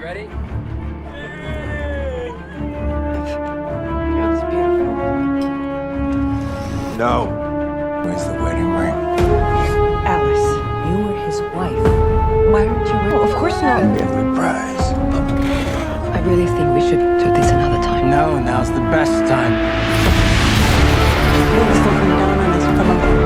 Ready? It's beautiful. No. Where's the wedding ring? Alice, you were his wife. Why aren't you? Oh, of course not. And give the prize. I really think we should do this another time. No, now's the best time. Please don't come down on us. Come on.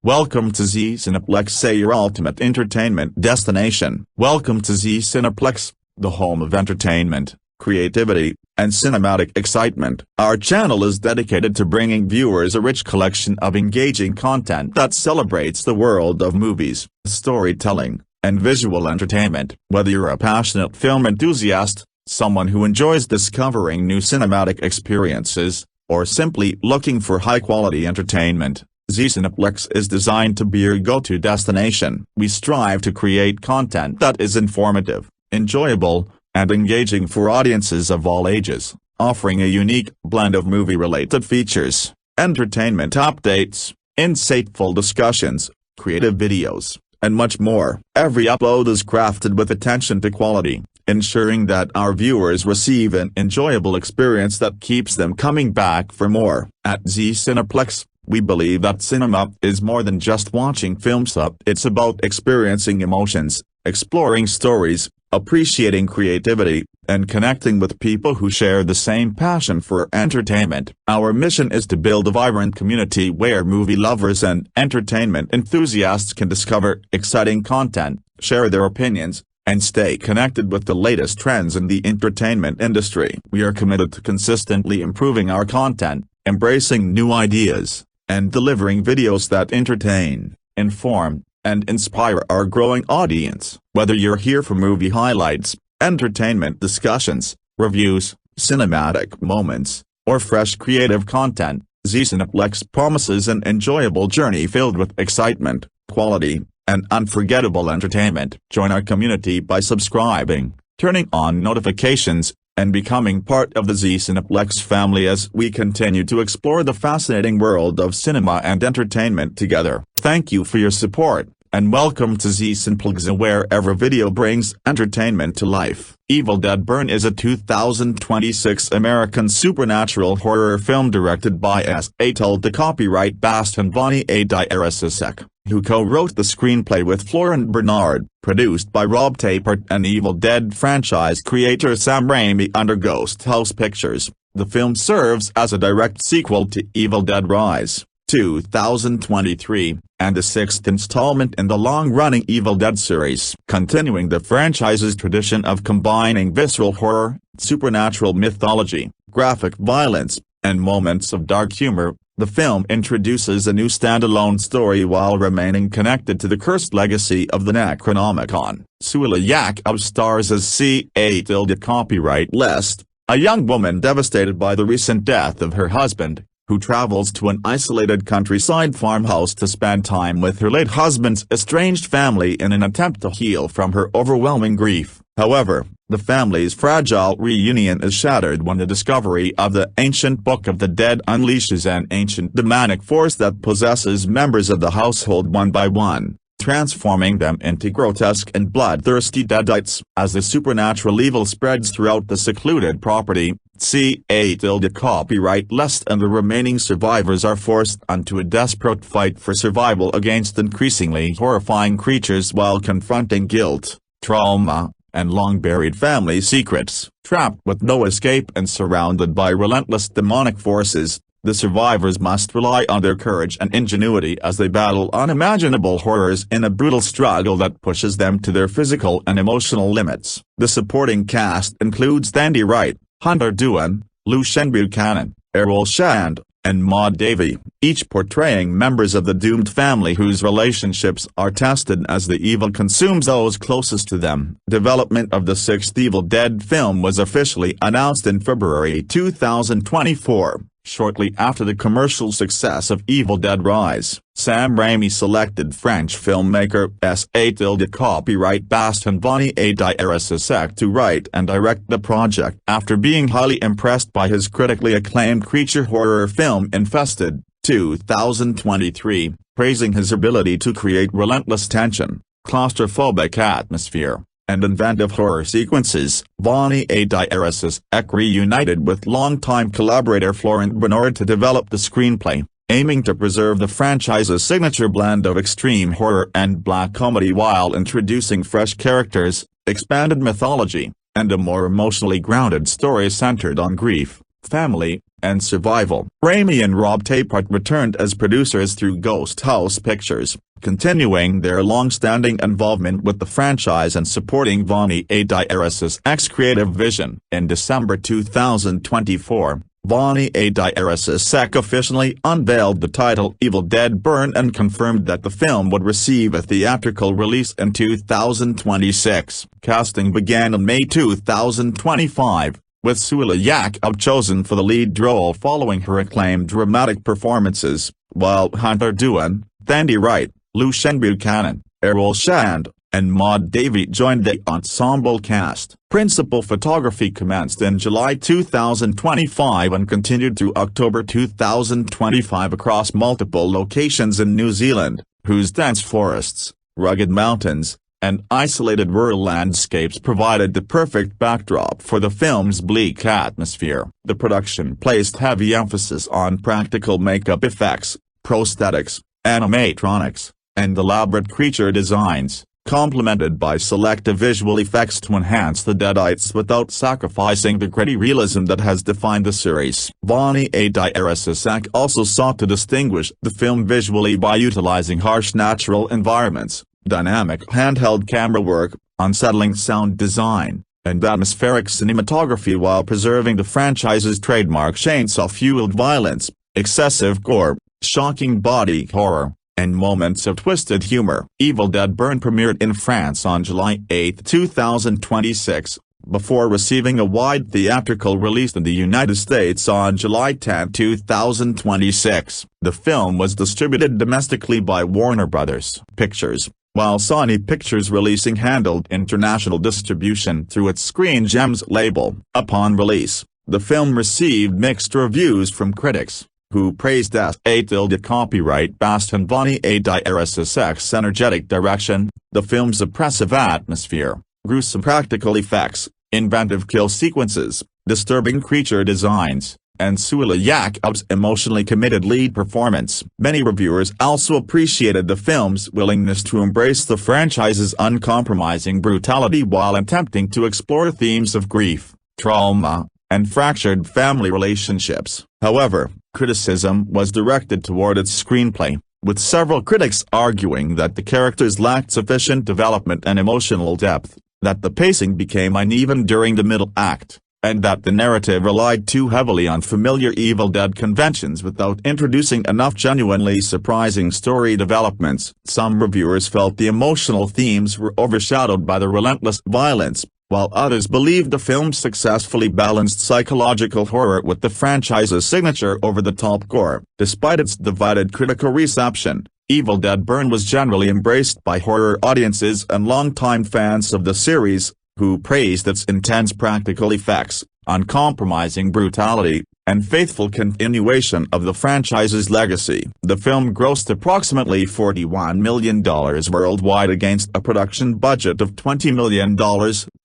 Welcome to Z Cineplex, say your ultimate entertainment destination. Welcome to Z Cineplex, the home of entertainment, creativity, and cinematic excitement. Our channel is dedicated to bringing viewers a rich collection of engaging content that celebrates the world of movies, storytelling, and visual entertainment. Whether you're a passionate film enthusiast, someone who enjoys discovering new cinematic experiences, or simply looking for high-quality entertainment, Z Cineplex is designed to be your go-to destination. We strive to create content that is informative, enjoyable, and engaging for audiences of all ages, offering a unique blend of movie-related features, entertainment updates, insightful discussions, creative videos, and much more. Every upload is crafted with attention to quality, ensuring that our viewers receive an enjoyable experience that keeps them coming back for more. At Z Cineplex, we believe that cinema is more than just watching films. It's about experiencing emotions, exploring stories, appreciating creativity, and connecting with people who share the same passion for entertainment. Our mission is to build a vibrant community where movie lovers and entertainment enthusiasts can discover exciting content, share their opinions, and stay connected with the latest trends in the entertainment industry. We are committed to consistently improving our content, embracing new ideas, and delivering videos that entertain, inform, and inspire our growing audience. Whether you're here for movie highlights, entertainment discussions, reviews, cinematic moments, or fresh creative content, Z Cineplex promises an enjoyable journey filled with excitement, quality, and unforgettable entertainment. Join our community by subscribing, turning on notifications, and becoming part of the Z Cineplex family as we continue to explore the fascinating world of cinema and entertainment together. Thank you for your support, and welcome to Z Cineplex, where every video brings entertainment to life. Evil Dead Burn is a 2026 American supernatural horror film directed by the copyright Sebastien Vanicek, who co-wrote the screenplay with Florent Bernard, produced by Rob Tapert and Evil Dead franchise creator Sam Raimi under Ghost House Pictures. The film serves as a direct sequel to Evil Dead Rise, 2023, and the sixth installment in the long-running Evil Dead series. Continuing the franchise's tradition of combining visceral horror, supernatural mythology, graphic violence, and moments of dark humor, the film introduces a new standalone story while remaining connected to the cursed legacy of the Necronomicon. Souheila Yacoub stars as C8 copyright list, a young woman devastated by the recent death of her husband, who travels to an isolated countryside farmhouse to spend time with her late husband's estranged family in an attempt to heal from her overwhelming grief. However, the family's fragile reunion is shattered when the discovery of the ancient Book of the Dead unleashes an ancient demonic force that possesses members of the household one by one, transforming them into grotesque and bloodthirsty deadites. As the supernatural evil spreads throughout the secluded property, C8 copyright list and the remaining survivors are forced onto a desperate fight for survival against increasingly horrifying creatures while confronting guilt, trauma, and long-buried family secrets. Trapped with no escape and surrounded by relentless demonic forces, the survivors must rely on their courage and ingenuity as they battle unimaginable horrors in a brutal struggle that pushes them to their physical and emotional limits. The supporting cast includes Tandi, Wright, Hunter Doohan, Lucien Buchanan, Errol Shand, and Maud Davey, each portraying members of the doomed family whose relationships are tested as the evil consumes those closest to them. Development of the sixth Evil Dead film was officially announced in February 2024, shortly after the commercial success of Evil Dead Rise. Sam Raimi selected French filmmaker S.A. copyright Bastien Vanicek to write and direct the project after being highly impressed by his critically acclaimed creature horror film Infested, 2023, praising his ability to create relentless tension, claustrophobic atmosphere, and inventive horror sequences. Vanicek reunited with longtime collaborator Florent Bernard to develop the screenplay, aiming to preserve the franchise's signature blend of extreme horror and black comedy while introducing fresh characters, expanded mythology, and a more emotionally grounded story centered on grief, family, and survival. Raimi and Rob Tapert returned as producers through Ghost House Pictures, continuing their long-standing involvement with the franchise and supporting Vanicek's creative vision. In December 2024, Vanicek officially unveiled the title Evil Dead Burn and confirmed that the film would receive a theatrical release in 2026. Casting began in May 2025, with Souheila Yacoub chosen for the lead role following her acclaimed dramatic performances, while Hunter Doohan, Tandi, Wright, Lucien Buchanan, Errol Shand, and Maud Davey joined the ensemble cast. Principal photography commenced in July 2025 and continued through October 2025 across multiple locations in New Zealand, whose dense forests, rugged mountains, and isolated rural landscapes provided the perfect backdrop for the film's bleak atmosphere. The production placed heavy emphasis on practical makeup effects, prosthetics, animatronics, and elaborate creature designs, complemented by selective visual effects to enhance the Deadites without sacrificing the gritty realism that has defined the series. Vanicek also sought to distinguish the film visually by utilizing harsh natural environments, dynamic handheld camera work, unsettling sound design, and atmospheric cinematography while preserving the franchise's trademark chainsaw-fueled violence, excessive gore, shocking body horror, and moments of twisted humor. Evil Dead Burn premiered in France on July 8, 2026, before receiving a wide theatrical release in the United States on July 10, 2026. The film was distributed domestically by Warner Bros. Pictures, while Sony Pictures Releasing handled international distribution through its Screen Gems label. Upon release, the film received mixed reviews from critics, who praised S.A. copyright Bastien Vanicek's energetic direction, the film's oppressive atmosphere, gruesome practical effects, inventive kill sequences, disturbing creature designs, and Souheila Yacoub's emotionally committed lead performance. Many reviewers also appreciated the film's willingness to embrace the franchise's uncompromising brutality while attempting to explore themes of grief, trauma, and fractured family relationships. However, criticism was directed toward its screenplay, with several critics arguing that the characters lacked sufficient development and emotional depth, that the pacing became uneven during the middle act, and that the narrative relied too heavily on familiar Evil Dead conventions without introducing enough genuinely surprising story developments. Some reviewers felt the emotional themes were overshadowed by the relentless violence, while others believed the film successfully balanced psychological horror with the franchise's signature over-the-top gore. Despite its divided critical reception, Evil Dead Burn was generally embraced by horror audiences and longtime fans of the series, who praised its intense practical effects, uncompromising brutality, and faithful continuation of the franchise's legacy. The film grossed approximately $41 million worldwide against a production budget of $20 million,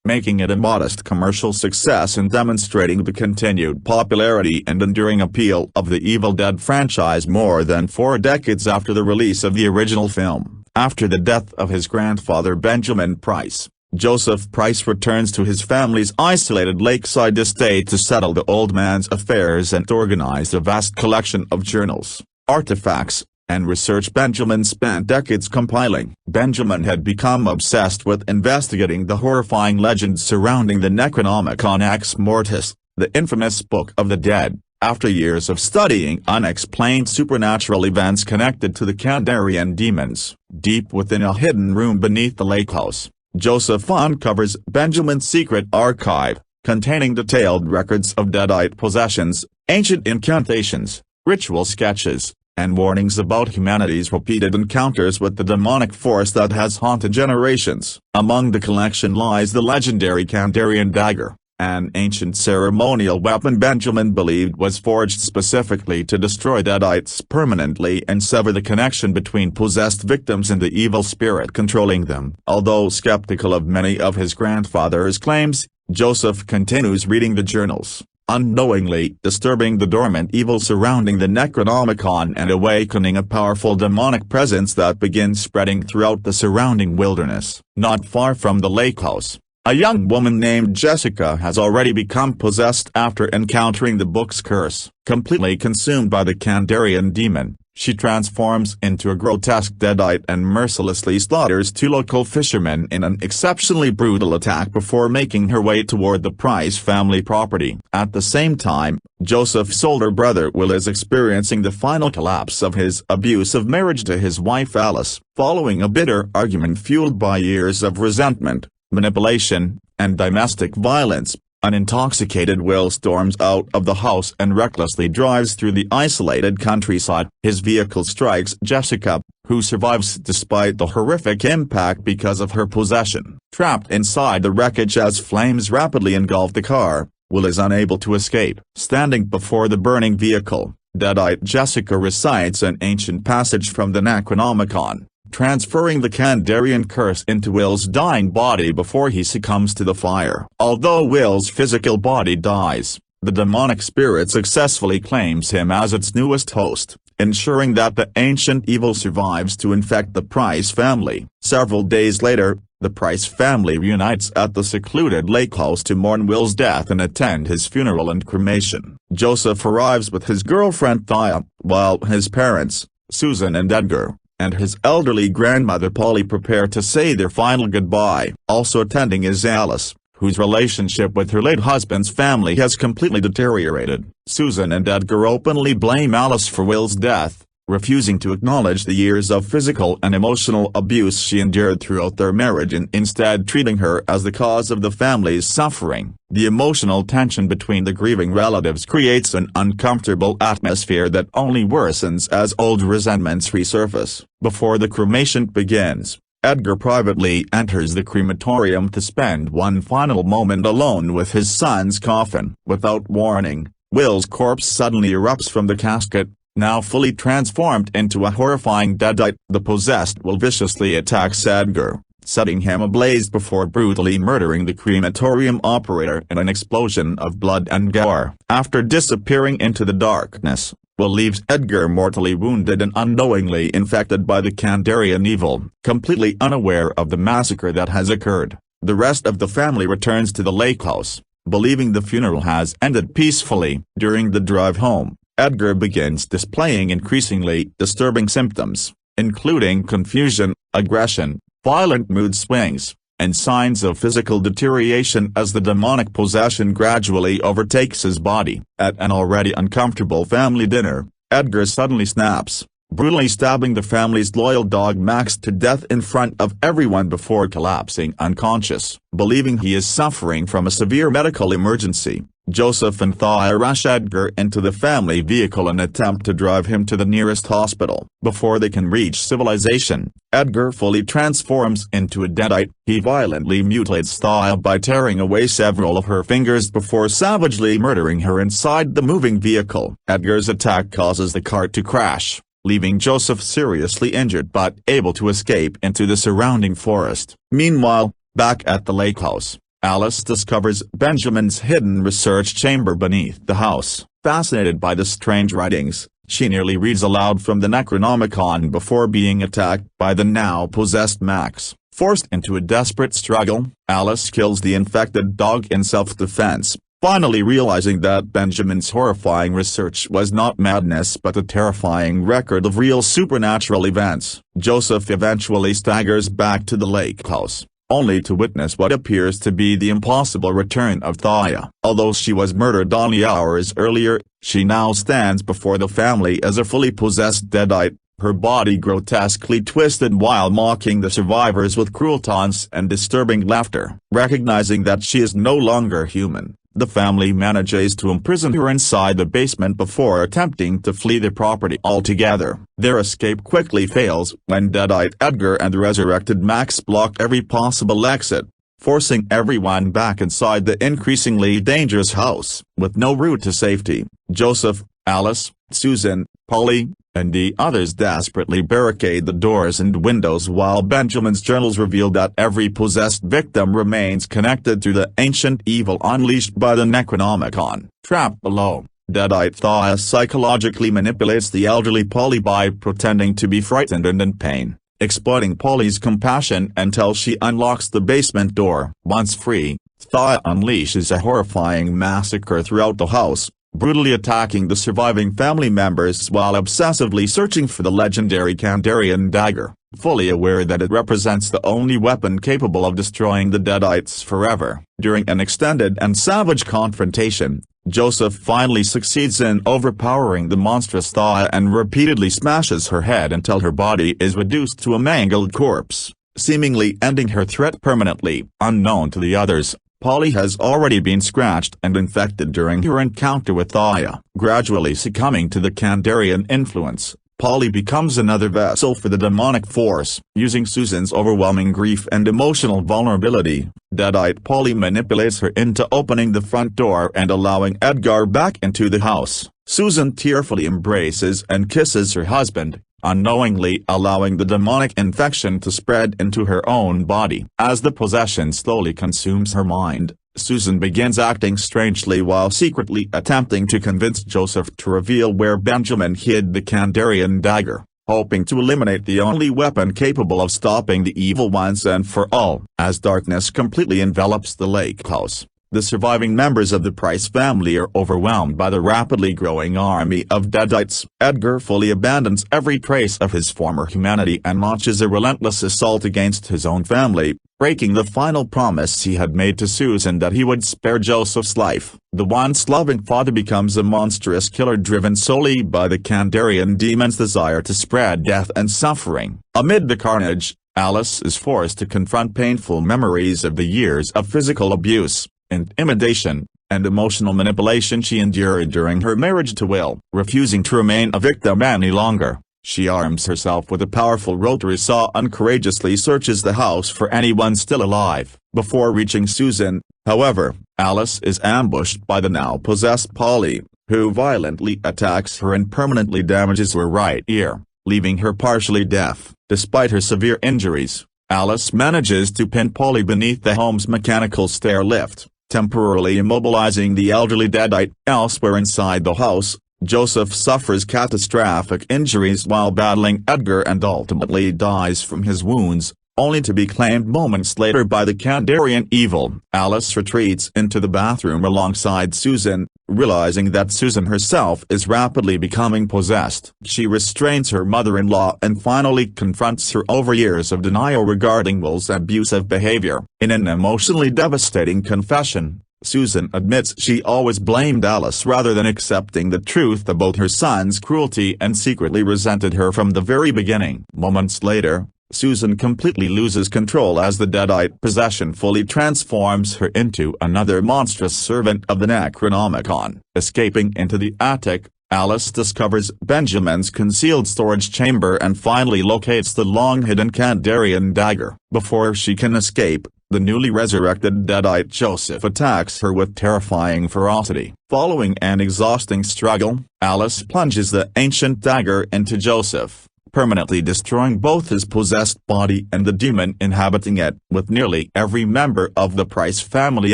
making it a modest commercial success and demonstrating the continued popularity and enduring appeal of the Evil Dead franchise more than 4 decades after the release of the original film. After the death of his grandfather Benjamin Price, Joseph Price returns to his family's isolated lakeside estate to settle the old man's affairs and organize a vast collection of journals, artifacts, and research Benjamin spent decades compiling. Benjamin had become obsessed with investigating the horrifying legends surrounding the Necronomicon Ex Mortis, the infamous Book of the Dead. After years of studying unexplained supernatural events connected to the Kandarian demons, deep within a hidden room beneath the lake house, Joseph uncovers Benjamin's secret archive, containing detailed records of deadite possessions, ancient incantations, ritual sketches, and warnings about humanity's repeated encounters with the demonic force that has haunted generations. Among the collection lies the legendary Kandarian dagger, an ancient ceremonial weapon Benjamin believed was forged specifically to destroy deadites permanently and sever the connection between possessed victims and the evil spirit controlling them. Although skeptical of many of his grandfather's claims, Joseph continues reading the journals, unknowingly disturbing the dormant evil surrounding the Necronomicon and awakening a powerful demonic presence that begins spreading throughout the surrounding wilderness. Not far from the lake house, a young woman named Jessica has already become possessed after encountering the book's curse. Completely consumed by the Kandarian demon, she transforms into a grotesque deadite and mercilessly slaughters two local fishermen in an exceptionally brutal attack before making her way toward the Price family property. At the same time, Joseph's older brother Will is experiencing the final collapse of his abusive marriage to his wife Alice, following a bitter argument fueled by years of resentment, manipulation, and domestic violence. An intoxicated Will storms out of the house and recklessly drives through the isolated countryside. His vehicle strikes Jessica, who survives despite the horrific impact because of her possession. Trapped inside the wreckage as flames rapidly engulf the car, Will is unable to escape. Standing before the burning vehicle, deadite Jessica recites an ancient passage from the Necronomicon, transferring the Kandarian curse into Will's dying body before he succumbs to the fire. Although Will's physical body dies, the demonic spirit successfully claims him as its newest host, ensuring that the ancient evil survives to infect the Price family. Several days later, the Price family reunites at the secluded lake house to mourn Will's death and attend his funeral and cremation. Joseph arrives with his girlfriend Thea, while his parents, Susan and Edgar, and his elderly grandmother Polly prepare to say their final goodbye. Also attending is Alice, whose relationship with her late husband's family has completely deteriorated. Susan and Edgar openly blame Alice for Will's death, refusing to acknowledge the years of physical and emotional abuse she endured throughout their marriage and instead treating her as the cause of the family's suffering. The emotional tension between the grieving relatives creates an uncomfortable atmosphere that only worsens as old resentments resurface. Before the cremation begins, Edgar privately enters the crematorium to spend one final moment alone with his son's coffin. Without warning, Will's corpse suddenly erupts from the casket, now fully transformed into a horrifying deadite. The possessed Will viciously attacks Edgar, setting him ablaze before brutally murdering the crematorium operator in an explosion of blood and gore. After disappearing into the darkness, Will leaves Edgar mortally wounded and unknowingly infected by the Kandarian evil. Completely unaware of the massacre that has occurred, the rest of the family returns to the lake house, believing the funeral has ended peacefully. During the drive home, Edgar begins displaying increasingly disturbing symptoms, including confusion, aggression, violent mood swings, and signs of physical deterioration as the demonic possession gradually overtakes his body. At an already uncomfortable family dinner, Edgar suddenly snaps, brutally stabbing the family's loyal dog Max to death in front of everyone before collapsing unconscious. Believing he is suffering from a severe medical emergency, Joseph and Thea rush Edgar into the family vehicle and attempt to drive him to the nearest hospital. Before they can reach civilization, Edgar fully transforms into a deadite. He violently mutilates Thea by tearing away several of her fingers before savagely murdering her inside the moving vehicle. Edgar's attack causes the car to crash, leaving Joseph seriously injured but able to escape into the surrounding forest. Meanwhile, back at the lake house, Alice discovers Benjamin's hidden research chamber beneath the house. Fascinated by the strange writings, she nearly reads aloud from the Necronomicon before being attacked by the now possessed Max. Forced into a desperate struggle, Alice kills the infected dog in self-defense, finally realizing that Benjamin's horrifying research was not madness but a terrifying record of real supernatural events. Joseph eventually staggers back to the lake house, only to witness what appears to be the impossible return of Thaya. Although she was murdered only hours earlier, she now stands before the family as a fully possessed deadite, her body grotesquely twisted while mocking the survivors with cruel taunts and disturbing laughter. Recognizing that she is no longer human, the family manages to imprison her inside the basement before attempting to flee the property altogether. Their escape quickly fails when deadite Edgar and the resurrected Max block every possible exit, forcing everyone back inside the increasingly dangerous house. With no route to safety, Joseph, Alice, Susan, Polly, and the others desperately barricade the doors and windows while Benjamin's journals reveal that every possessed victim remains connected to the ancient evil unleashed by the Necronomicon. Trapped below, deadite Thaya psychologically manipulates the elderly Polly by pretending to be frightened and in pain, exploiting Polly's compassion until she unlocks the basement door. Once free, Thaya unleashes a horrifying massacre throughout the house, brutally attacking the surviving family members while obsessively searching for the legendary Kandarian dagger, fully aware that it represents the only weapon capable of destroying the deadites forever. During an extended and savage confrontation, Joseph finally succeeds in overpowering the monstrous Thaya and repeatedly smashes her head until her body is reduced to a mangled corpse, seemingly ending her threat permanently. Unknown to the others, Polly has already been scratched and infected during her encounter with Thaya. Gradually succumbing to the Kandarian influence, Polly becomes another vessel for the demonic force. Using Susan's overwhelming grief and emotional vulnerability, deadite Polly manipulates her into opening the front door and allowing Edgar back into the house. Susan tearfully embraces and kisses her husband, unknowingly allowing the demonic infection to spread into her own body. As the possession slowly consumes her mind, Susan begins acting strangely while secretly attempting to convince Joseph to reveal where Benjamin hid the Kandarian dagger, hoping to eliminate the only weapon capable of stopping the evil once and for all. As darkness completely envelops the lake house, the surviving members of the Price family are overwhelmed by the rapidly growing army of deadites. Edgar fully abandons every trace of his former humanity and launches a relentless assault against his own family, breaking the final promise he had made to Susan that he would spare Joseph's life. The once loving father becomes a monstrous killer driven solely by the Kandarian demon's desire to spread death and suffering. Amid the carnage, Alice is forced to confront painful memories of the years of physical abuse, intimidation, and emotional manipulation she endured during her marriage to Will. Refusing to remain a victim any longer, she arms herself with a powerful rotary saw and courageously searches the house for anyone still alive. Before reaching Susan, however, Alice is ambushed by the now possessed Polly, who violently attacks her and permanently damages her right ear, leaving her partially deaf. Despite her severe injuries, Alice manages to pin Polly beneath the home's mechanical stair lift, temporarily immobilizing the elderly deadite. Elsewhere inside the house, Joseph suffers catastrophic injuries while battling Edgar and ultimately dies from his wounds, only to be claimed moments later by the Kandarian evil. Alice retreats into the bathroom alongside Susan, realizing that Susan herself is rapidly becoming possessed. She restrains her mother-in-law and finally confronts her over years of denial regarding Will's abusive behavior. In an emotionally devastating confession, Susan admits she always blamed Alice rather than accepting the truth about her son's cruelty and secretly resented her from the very beginning. Moments later, Susan completely loses control as the deadite possession fully transforms her into another monstrous servant of the Necronomicon. Escaping into the attic, Alice discovers Benjamin's concealed storage chamber and finally locates the long-hidden Kandarian dagger. Before she can escape, the newly resurrected deadite Joseph attacks her with terrifying ferocity. Following an exhausting struggle, Alice plunges the ancient dagger into Joseph, permanently destroying both his possessed body and the demon inhabiting it. With nearly every member of the Price family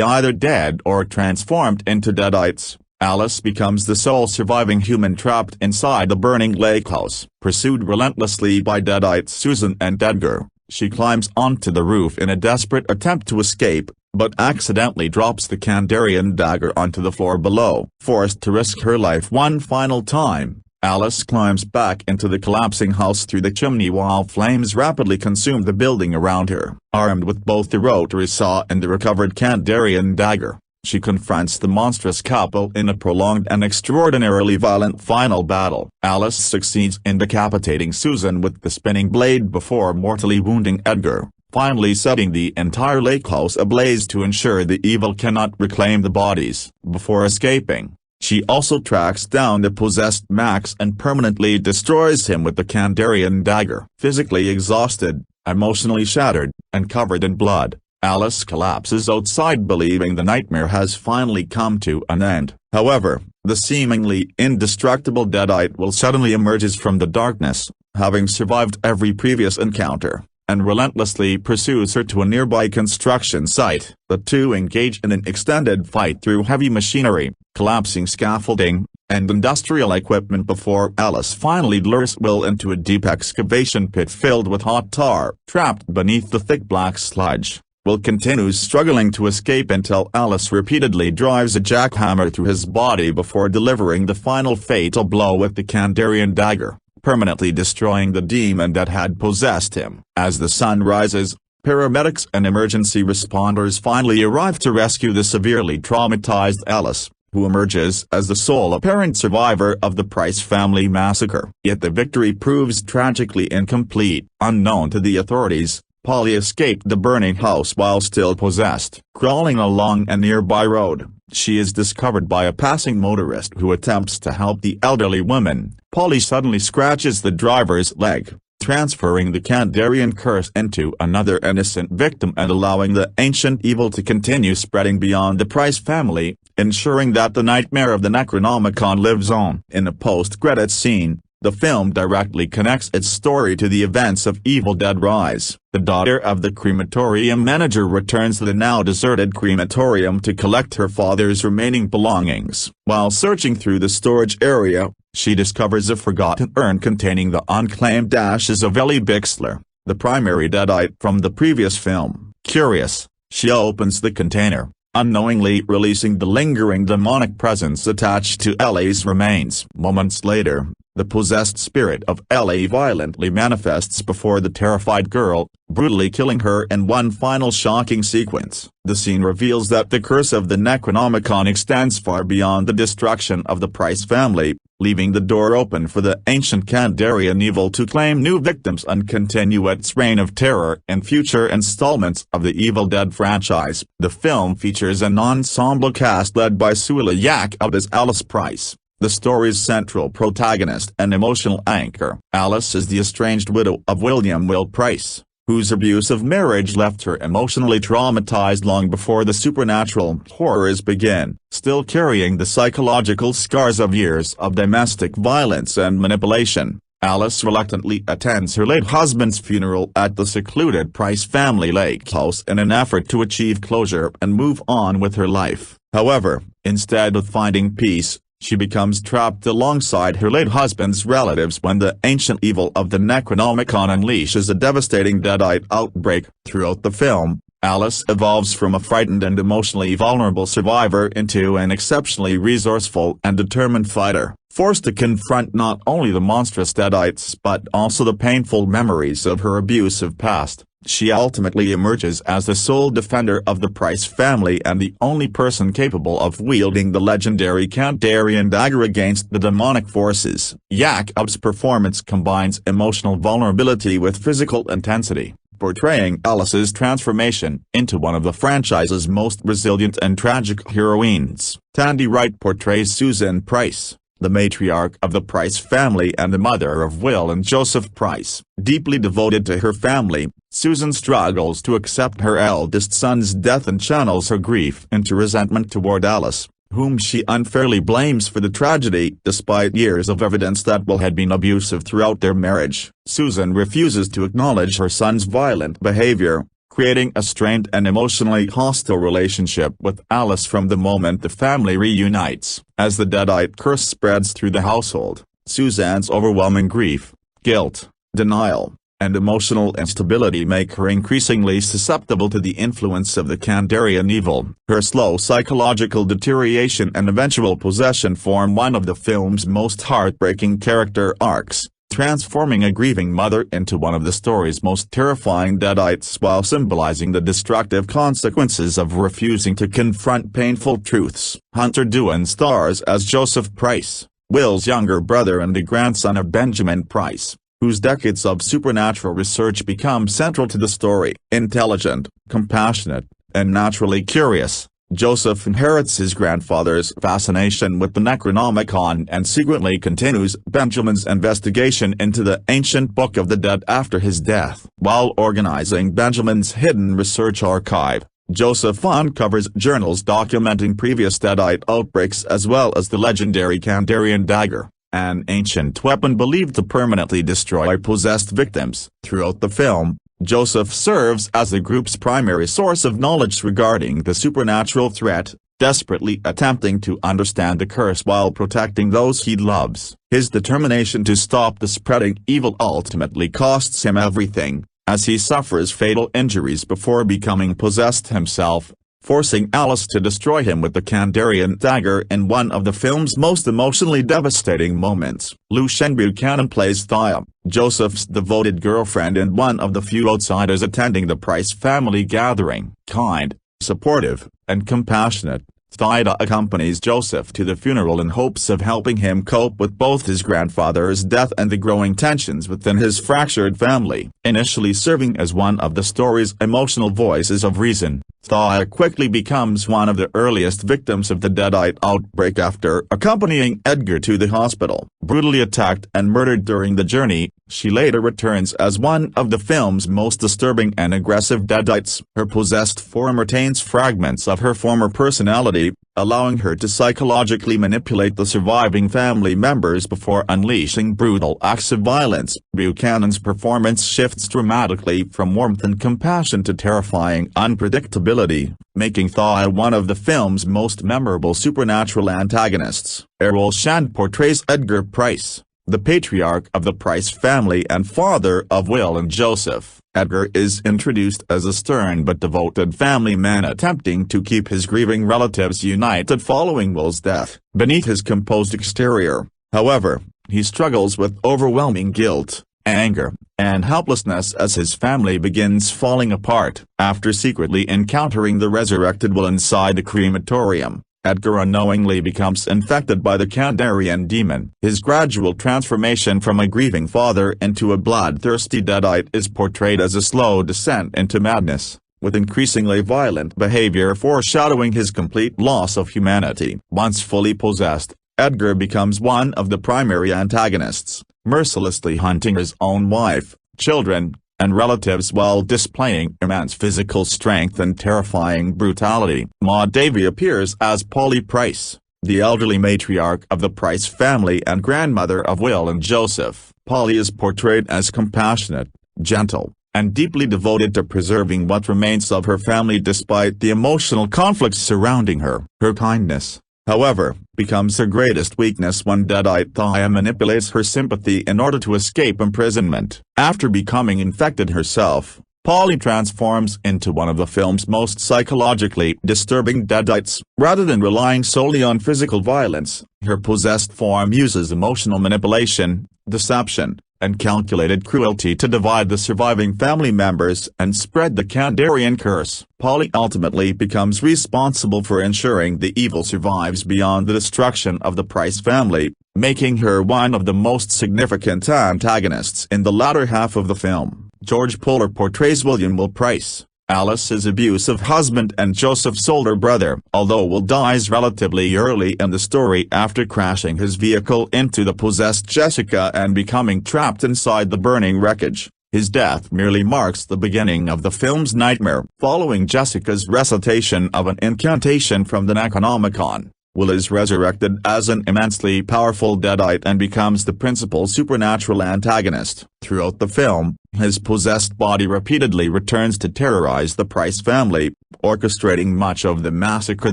either dead or transformed into deadites, Alice becomes the sole surviving human trapped inside the burning lake house. Pursued relentlessly by deadites Susan and Edgar, She climbs onto the roof in a desperate attempt to escape, but accidentally drops the Kandarian dagger onto the floor below. Forced to risk her life one final time, Alice climbs back into the collapsing house through the chimney while flames rapidly consume the building around her. Armed with both the rotary saw and the recovered Kandarian dagger, she confronts the monstrous couple in a prolonged and extraordinarily violent final battle. Alice succeeds in decapitating Susan with the spinning blade before mortally wounding Edgar, finally setting the entire lake house ablaze to ensure the evil cannot reclaim the bodies. Before escaping, she also tracks down the possessed Max and permanently destroys him with the Kandarian dagger. Physically exhausted, emotionally shattered, and covered in blood, Alice collapses outside believing the nightmare has finally come to an end. However, the seemingly indestructible Deadite will suddenly emerges from the darkness, having survived every previous encounter, and relentlessly pursues her to a nearby construction site. The two engage in an extended fight through heavy machinery, collapsing scaffolding, and industrial equipment before Alice finally lures Will into a deep excavation pit filled with hot tar. Trapped beneath the thick black sludge, Will continues struggling to escape until Alice repeatedly drives a jackhammer through his body before delivering the final fatal blow with the Kandarian dagger, permanently destroying the demon that had possessed him. As the sun rises, paramedics and emergency responders finally arrive to rescue the severely traumatized Alice, who emerges as the sole apparent survivor of the Price family massacre. Yet the victory proves tragically incomplete. Unknown to the authorities, Polly escaped the burning house while still possessed. Crawling along a nearby road, she is discovered by a passing motorist who attempts to help the elderly woman. Polly suddenly scratches the driver's leg, transferring the Kandarian curse into another innocent victim and allowing the ancient evil to continue spreading beyond the Price family, ensuring that the nightmare of the Necronomicon lives on. In a post-credits scene, the film directly connects its story to the events of Evil Dead Rise. The daughter of the crematorium manager returns to the now deserted crematorium to collect her father's remaining belongings. While searching through the storage area, she discovers a forgotten urn containing the unclaimed ashes of Ellie Bixler, the primary Deadite from the previous film. Curious, she opens the container, unknowingly releasing the lingering demonic presence attached to Ellie's remains. Moments later, the possessed spirit of Ellie violently manifests before the terrified girl, brutally killing her in one final shocking sequence. The scene reveals that the curse of the Necronomicon extends far beyond the destruction of the Price family, leaving the door open for the ancient Kandarian evil to claim new victims and continue its reign of terror in future installments of the Evil Dead franchise. The film features an ensemble cast led by Souheila Yacoub as Alice Price, the story's central protagonist and emotional anchor. Alice is the estranged widow of Will Price, whose abusive marriage left her emotionally traumatized long before the supernatural horrors begin. Still carrying the psychological scars of years of domestic violence and manipulation, Alice reluctantly attends her late husband's funeral at the secluded Price family lake house in an effort to achieve closure and move on with her life. However, instead of finding peace, she becomes trapped alongside her late husband's relatives when the ancient evil of the Necronomicon unleashes a devastating Deadite outbreak. Throughout the film, Alice evolves from a frightened and emotionally vulnerable survivor into an exceptionally resourceful and determined fighter, forced to confront not only the monstrous Deadites but also the painful memories of her abusive past. She ultimately emerges as the sole defender of the Price family and the only person capable of wielding the legendary Kandarian dagger against the demonic forces. Yacoub's performance combines emotional vulnerability with physical intensity, portraying Alice's transformation into one of the franchise's most resilient and tragic heroines. Tandi Wright portrays Susan Price, the matriarch of the Price family and the mother of Will and Joseph Price. Deeply devoted to her family, Susan struggles to accept her eldest son's death and channels her grief into resentment toward Alice, whom she unfairly blames for the tragedy. Despite years of evidence that Will had been abusive throughout their marriage, Susan refuses to acknowledge her son's violent behavior, creating a strained and emotionally hostile relationship with Alice from the moment the family reunites. As the Deadite curse spreads through the household, Susan's overwhelming grief, guilt, denial, and emotional instability make her increasingly susceptible to the influence of the Kandarian evil. Her slow psychological deterioration and eventual possession form one of the film's most heartbreaking character arcs, transforming a grieving mother into one of the story's most terrifying deadites while symbolizing the destructive consequences of refusing to confront painful truths. Hunter Doohan stars as Joseph Price, Will's younger brother and the grandson of Benjamin Price, whose decades of supernatural research become central to the story. Intelligent, compassionate, and naturally curious, Joseph inherits his grandfather's fascination with the Necronomicon and secretly continues Benjamin's investigation into the ancient Book of the Dead after his death. While organizing Benjamin's hidden research archive, Joseph uncovers journals documenting previous deadite outbreaks as well as the legendary Kandarian dagger, an ancient weapon believed to permanently destroy possessed victims. Throughout the film, Joseph serves as the group's primary source of knowledge regarding the supernatural threat, desperately attempting to understand the curse while protecting those he loves. His determination to stop the spreading evil ultimately costs him everything, as he suffers fatal injuries before becoming possessed himself, forcing Alice to destroy him with the Kandarian dagger in one of the film's most emotionally devastating moments. Lucien Buchanan plays Thea, Joseph's devoted girlfriend and one of the few outsiders attending the Price family gathering. Kind, supportive, and compassionate, Thea accompanies Joseph to the funeral in hopes of helping him cope with both his grandfather's death and the growing tensions within his fractured family. Initially serving as one of the story's emotional voices of reason, Thea quickly becomes one of the earliest victims of the deadite outbreak after accompanying Edgar to the hospital. Brutally attacked and murdered during the journey, she later returns as one of the film's most disturbing and aggressive deadites. Her possessed form retains fragments of her former personality, allowing her to psychologically manipulate the surviving family members before unleashing brutal acts of violence. Buchanan's performance shifts dramatically from warmth and compassion to terrifying unpredictability, making Thea one of the film's most memorable supernatural antagonists. Errol Shand portrays Edgar Price, the patriarch of the Price family and father of Will and Joseph. Edgar is introduced as a stern but devoted family man attempting to keep his grieving relatives united following Will's death. Beneath his composed exterior, however, he struggles with overwhelming guilt, anger, and helplessness as his family begins falling apart. After secretly encountering the resurrected Will inside the crematorium, Edgar unknowingly becomes infected by the Kandarian demon. His gradual transformation from a grieving father into a bloodthirsty deadite is portrayed as a slow descent into madness, with increasingly violent behavior foreshadowing his complete loss of humanity. Once fully possessed, Edgar becomes one of the primary antagonists, mercilessly hunting his own wife, children, and relatives while displaying immense physical strength and terrifying brutality. Maud Davey appears as Polly Price, the elderly matriarch of the Price family and grandmother of Will and Joseph. Polly is portrayed as compassionate, gentle, and deeply devoted to preserving what remains of her family despite the emotional conflicts surrounding her. Her kindness, however, becomes her greatest weakness when deadite Thea manipulates her sympathy in order to escape imprisonment. After becoming infected herself, Polly transforms into one of the film's most psychologically disturbing deadites. Rather than relying solely on physical violence, her possessed form uses emotional manipulation, deception, and calculated cruelty to divide the surviving family members and spread the Kandarian curse. Polly ultimately becomes responsible for ensuring the evil survives beyond the destruction of the Price family, making her one of the most significant antagonists in the latter half of the film. George Poler portrays William Will Price, Alice's abusive husband and Joseph's older brother. Although Will dies relatively early in the story after crashing his vehicle into the possessed Jessica and becoming trapped inside the burning wreckage, his death merely marks the beginning of the film's nightmare. Following Jessica's recitation of an incantation from the Necronomicon, Will is resurrected as an immensely powerful deadite and becomes the principal supernatural antagonist. Throughout the film, his possessed body repeatedly returns to terrorize the Price family, orchestrating much of the massacre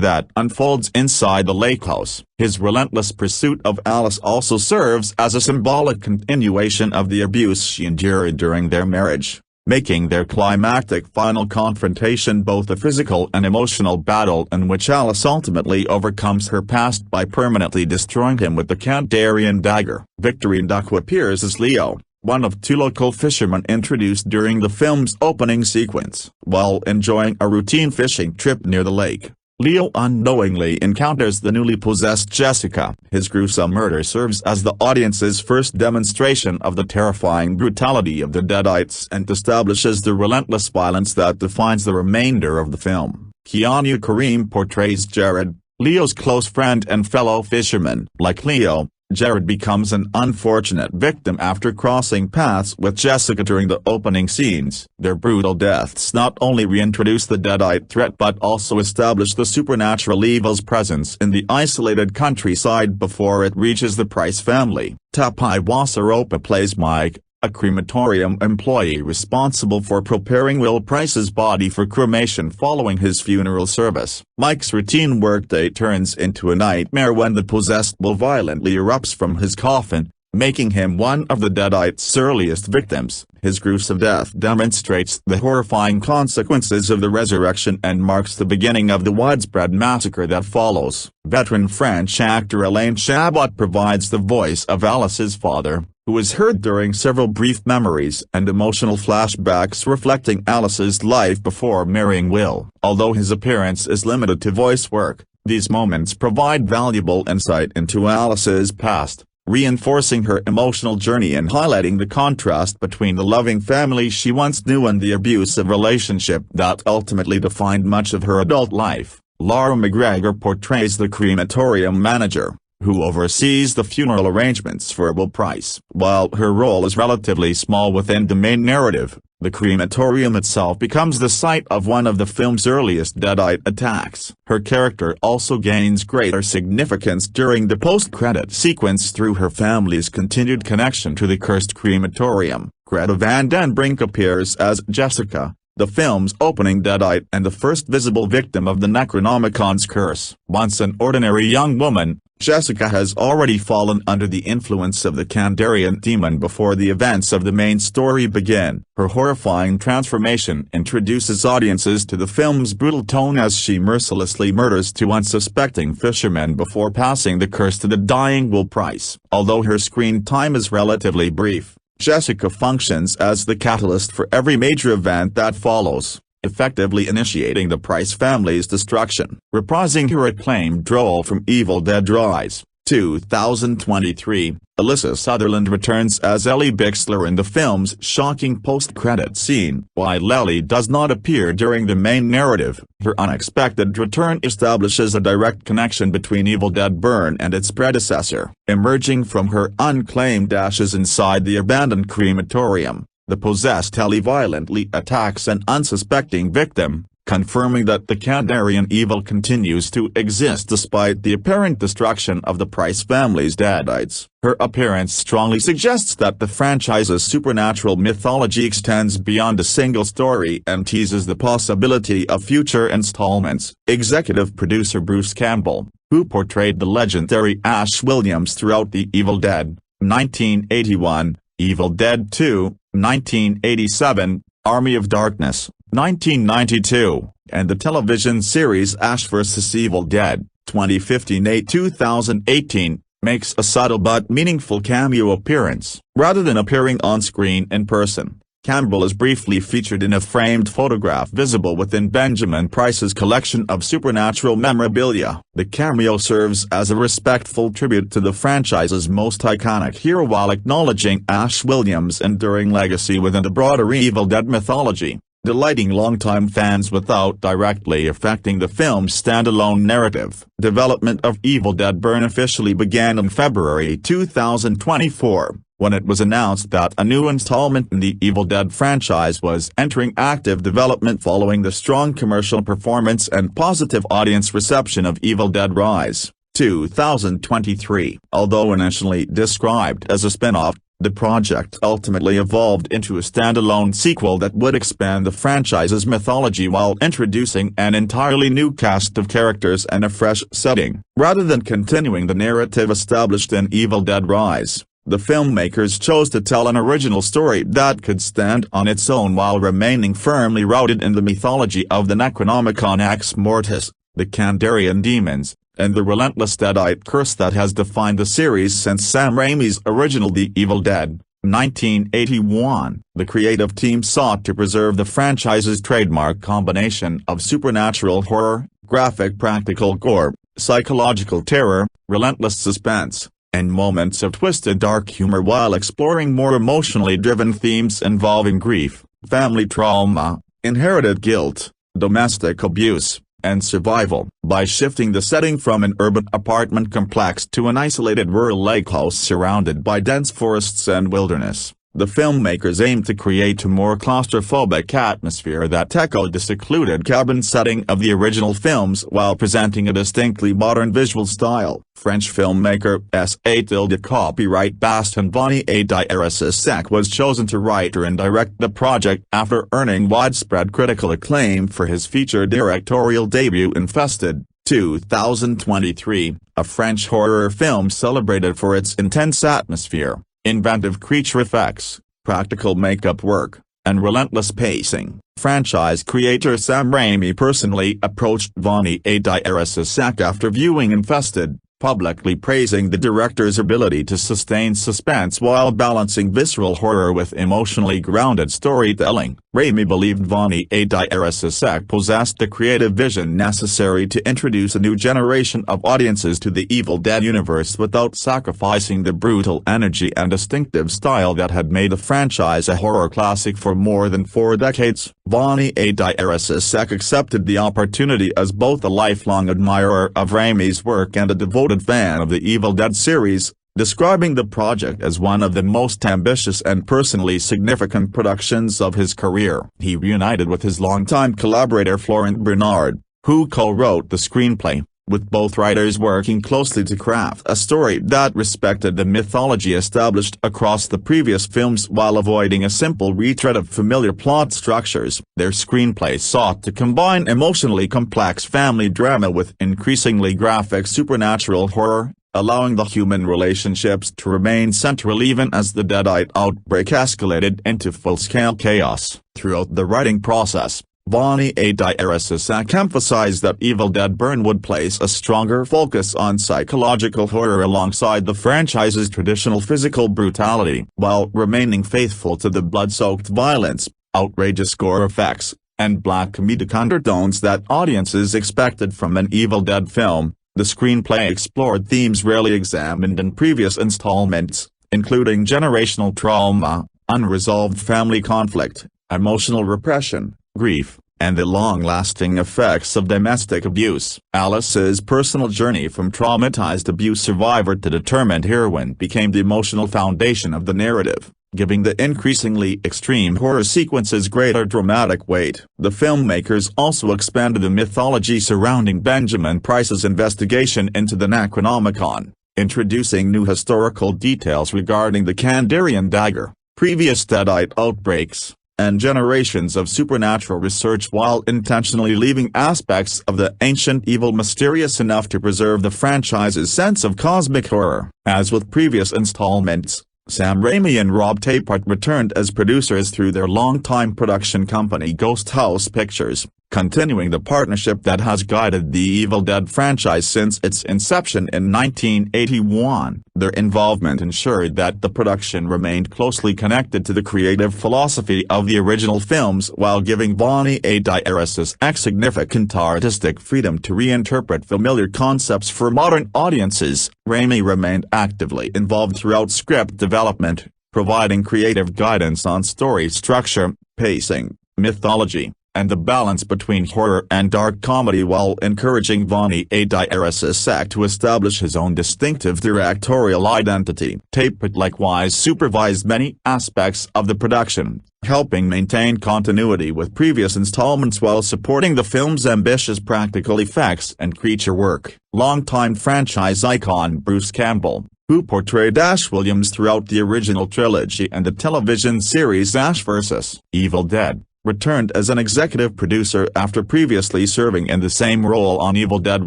that unfolds inside the lake house. His relentless pursuit of Alice also serves as a symbolic continuation of the abuse she endured during their marriage, making their climactic final confrontation both a physical and emotional battle in which Alice ultimately overcomes her past by permanently destroying him with the Kandarian dagger. Victorine Duck appears as Leo, one of two local fishermen introduced during the film's opening sequence. While enjoying a routine fishing trip near the lake, Leo unknowingly encounters the newly possessed Jessica. His gruesome murder serves as the audience's first demonstration of the terrifying brutality of the Deadites and establishes the relentless violence that defines the remainder of the film. Keanu Karim portrays Jared, Leo's close friend and fellow fisherman. Like Leo, Jared becomes an unfortunate victim after crossing paths with Jessica during the opening scenes. Their brutal deaths not only reintroduce the Deadite threat but also establish the supernatural evil's presence in the isolated countryside before it reaches the Price family. Tapai Wasaropa plays Mike, a crematorium employee responsible for preparing Will Price's body for cremation following his funeral service. Mike's routine workday turns into a nightmare when the possessed Will violently erupts from his coffin, making him one of the Deadites' earliest victims. His gruesome death demonstrates the horrifying consequences of the resurrection and marks the beginning of the widespread massacre that follows. Veteran French actor Alain Chabat provides the voice of Alice's father, who is heard during several brief memories and emotional flashbacks reflecting Alice's life before marrying Will. Although his appearance is limited to voice work, these moments provide valuable insight into Alice's past, reinforcing her emotional journey and highlighting the contrast between the loving family she once knew and the abusive relationship that ultimately defined much of her adult life. Laura McGregor portrays the crematorium manager, who oversees the funeral arrangements for Will Price. While her role is relatively small within the main narrative, the crematorium itself becomes the site of one of the film's earliest Deadite attacks. Her character also gains greater significance during the post-credit sequence through her family's continued connection to the cursed crematorium. Greta Van Den Brink appears as Jessica, the film's opening Deadite and the first visible victim of the Necronomicon's curse. Once an ordinary young woman, Jessica has already fallen under the influence of the Kandarian demon before the events of the main story begin. Her horrifying transformation introduces audiences to the film's brutal tone as she mercilessly murders two unsuspecting fishermen before passing the curse to the dying Will Price. Although her screen time is relatively brief, Jessica functions as the catalyst for every major event that follows, effectively initiating the Price family's destruction. Reprising her acclaimed role from Evil Dead Rise, 2023, Alyssa Sutherland returns as Ellie Bixler in the film's shocking post-credit scene. While Ellie does not appear during the main narrative, her unexpected return establishes a direct connection between Evil Dead Burn and its predecessor. Emerging from her unclaimed ashes inside the abandoned crematorium, the possessed Ellie violently attacks an unsuspecting victim, confirming that the Kandarian evil continues to exist despite the apparent destruction of the Price family's Deadites. Her appearance strongly suggests that the franchise's supernatural mythology extends beyond a single story and teases the possibility of future installments. Executive producer Bruce Campbell, who portrayed the legendary Ash Williams throughout The Evil Dead, 1981, Evil Dead 2, 1987, Army of Darkness, 1992, and the television series Ash vs. Evil Dead, 2015-2018, makes a subtle but meaningful cameo appearance. Rather than appearing on screen in person, Campbell is briefly featured in a framed photograph visible within Benjamin Price's collection of supernatural memorabilia. The cameo serves as a respectful tribute to the franchise's most iconic hero while acknowledging Ash Williams' enduring legacy within the broader Evil Dead mythology, delighting longtime fans without directly affecting the film's standalone narrative. Development of Evil Dead Burn officially began in February 2024. When it was announced that a new installment in the Evil Dead franchise was entering active development following the strong commercial performance and positive audience reception of Evil Dead Rise, 2023. Although initially described as a spin-off, the project ultimately evolved into a standalone sequel that would expand the franchise's mythology while introducing an entirely new cast of characters and a fresh setting. Rather than continuing the narrative established in Evil Dead Rise, the filmmakers chose to tell an original story that could stand on its own while remaining firmly rooted in the mythology of the Necronomicon Ex Mortis, the Kandarian demons, and the relentless Deadite curse that has defined the series since Sam Raimi's original The Evil Dead, 1981. The creative team sought to preserve the franchise's trademark combination of supernatural horror, graphic practical gore, psychological terror, relentless suspense, and moments of twisted dark humor while exploring more emotionally driven themes involving grief, family trauma, inherited guilt, domestic abuse, and survival. By shifting the setting from an urban apartment complex to an isolated rural lake house surrounded by dense forests and wilderness, the filmmakers aimed to create a more claustrophobic atmosphere that echoed the secluded cabin setting of the original films while presenting a distinctly modern visual style. French filmmaker Yacoub Sebastien Vanicek was chosen to write and direct the project after earning widespread critical acclaim for his feature directorial debut Infested, 2023, a French horror film celebrated for its intense atmosphere, inventive creature effects, practical makeup work, and relentless pacing. Franchise creator Sam Raimi personally approached Vanicek after viewing Infested, publicly praising the director's ability to sustain suspense while balancing visceral horror with emotionally grounded storytelling. Raimi believed Vanicek possessed the creative vision necessary to introduce a new generation of audiences to the Evil Dead universe without sacrificing the brutal energy and distinctive style that had made the franchise a horror classic for more than 4 decades. Vanicek accepted the opportunity as both a lifelong admirer of Raimi's work and a devoted fan of the Evil Dead series, describing the project as one of the most ambitious and personally significant productions of his career. He reunited with his longtime collaborator Florent Bernard, who co-wrote the screenplay, with both writers working closely to craft a story that respected the mythology established across the previous films while avoiding a simple retread of familiar plot structures. Their screenplay sought to combine emotionally complex family drama with increasingly graphic supernatural horror, allowing the human relationships to remain central even as the Deadite outbreak escalated into full-scale chaos. Throughout the writing process, Vanicek emphasized that Evil Dead Burn would place a stronger focus on psychological horror alongside the franchise's traditional physical brutality, while remaining faithful to the blood-soaked violence, outrageous gore effects, and black comedic undertones that audiences expected from an Evil Dead film. The screenplay explored themes rarely examined in previous installments, including generational trauma, unresolved family conflict, emotional repression, grief, and the long-lasting effects of domestic abuse. Alice's personal journey from traumatized abuse survivor to determined heroine became the emotional foundation of the narrative, giving the increasingly extreme horror sequences greater dramatic weight. The filmmakers also expanded the mythology surrounding Benjamin Price's investigation into the Necronomicon, introducing new historical details regarding the Kandarian dagger, previous Deadite outbreaks, and generations of supernatural research while intentionally leaving aspects of the ancient evil mysterious enough to preserve the franchise's sense of cosmic horror. As with previous installments, Sam Raimi and Rob Tapert returned as producers through their longtime production company Ghost House Pictures, continuing the partnership that has guided the Evil Dead franchise since its inception in 1981. Their involvement ensured that the production remained closely connected to the creative philosophy of the original films while giving Vanicek significant artistic freedom to reinterpret familiar concepts for modern audiences. Raimi remained actively involved throughout script development, providing creative guidance on story structure, pacing, mythology, and the balance between horror and dark comedy while encouraging Vanicek to establish his own distinctive directorial identity. Tappert likewise supervised many aspects of the production, helping maintain continuity with previous installments while supporting the film's ambitious practical effects and creature work. Longtime franchise icon Bruce Campbell, who portrayed Ash Williams throughout the original trilogy and the television series Ash vs. Evil Dead, returned as an executive producer after previously serving in the same role on Evil Dead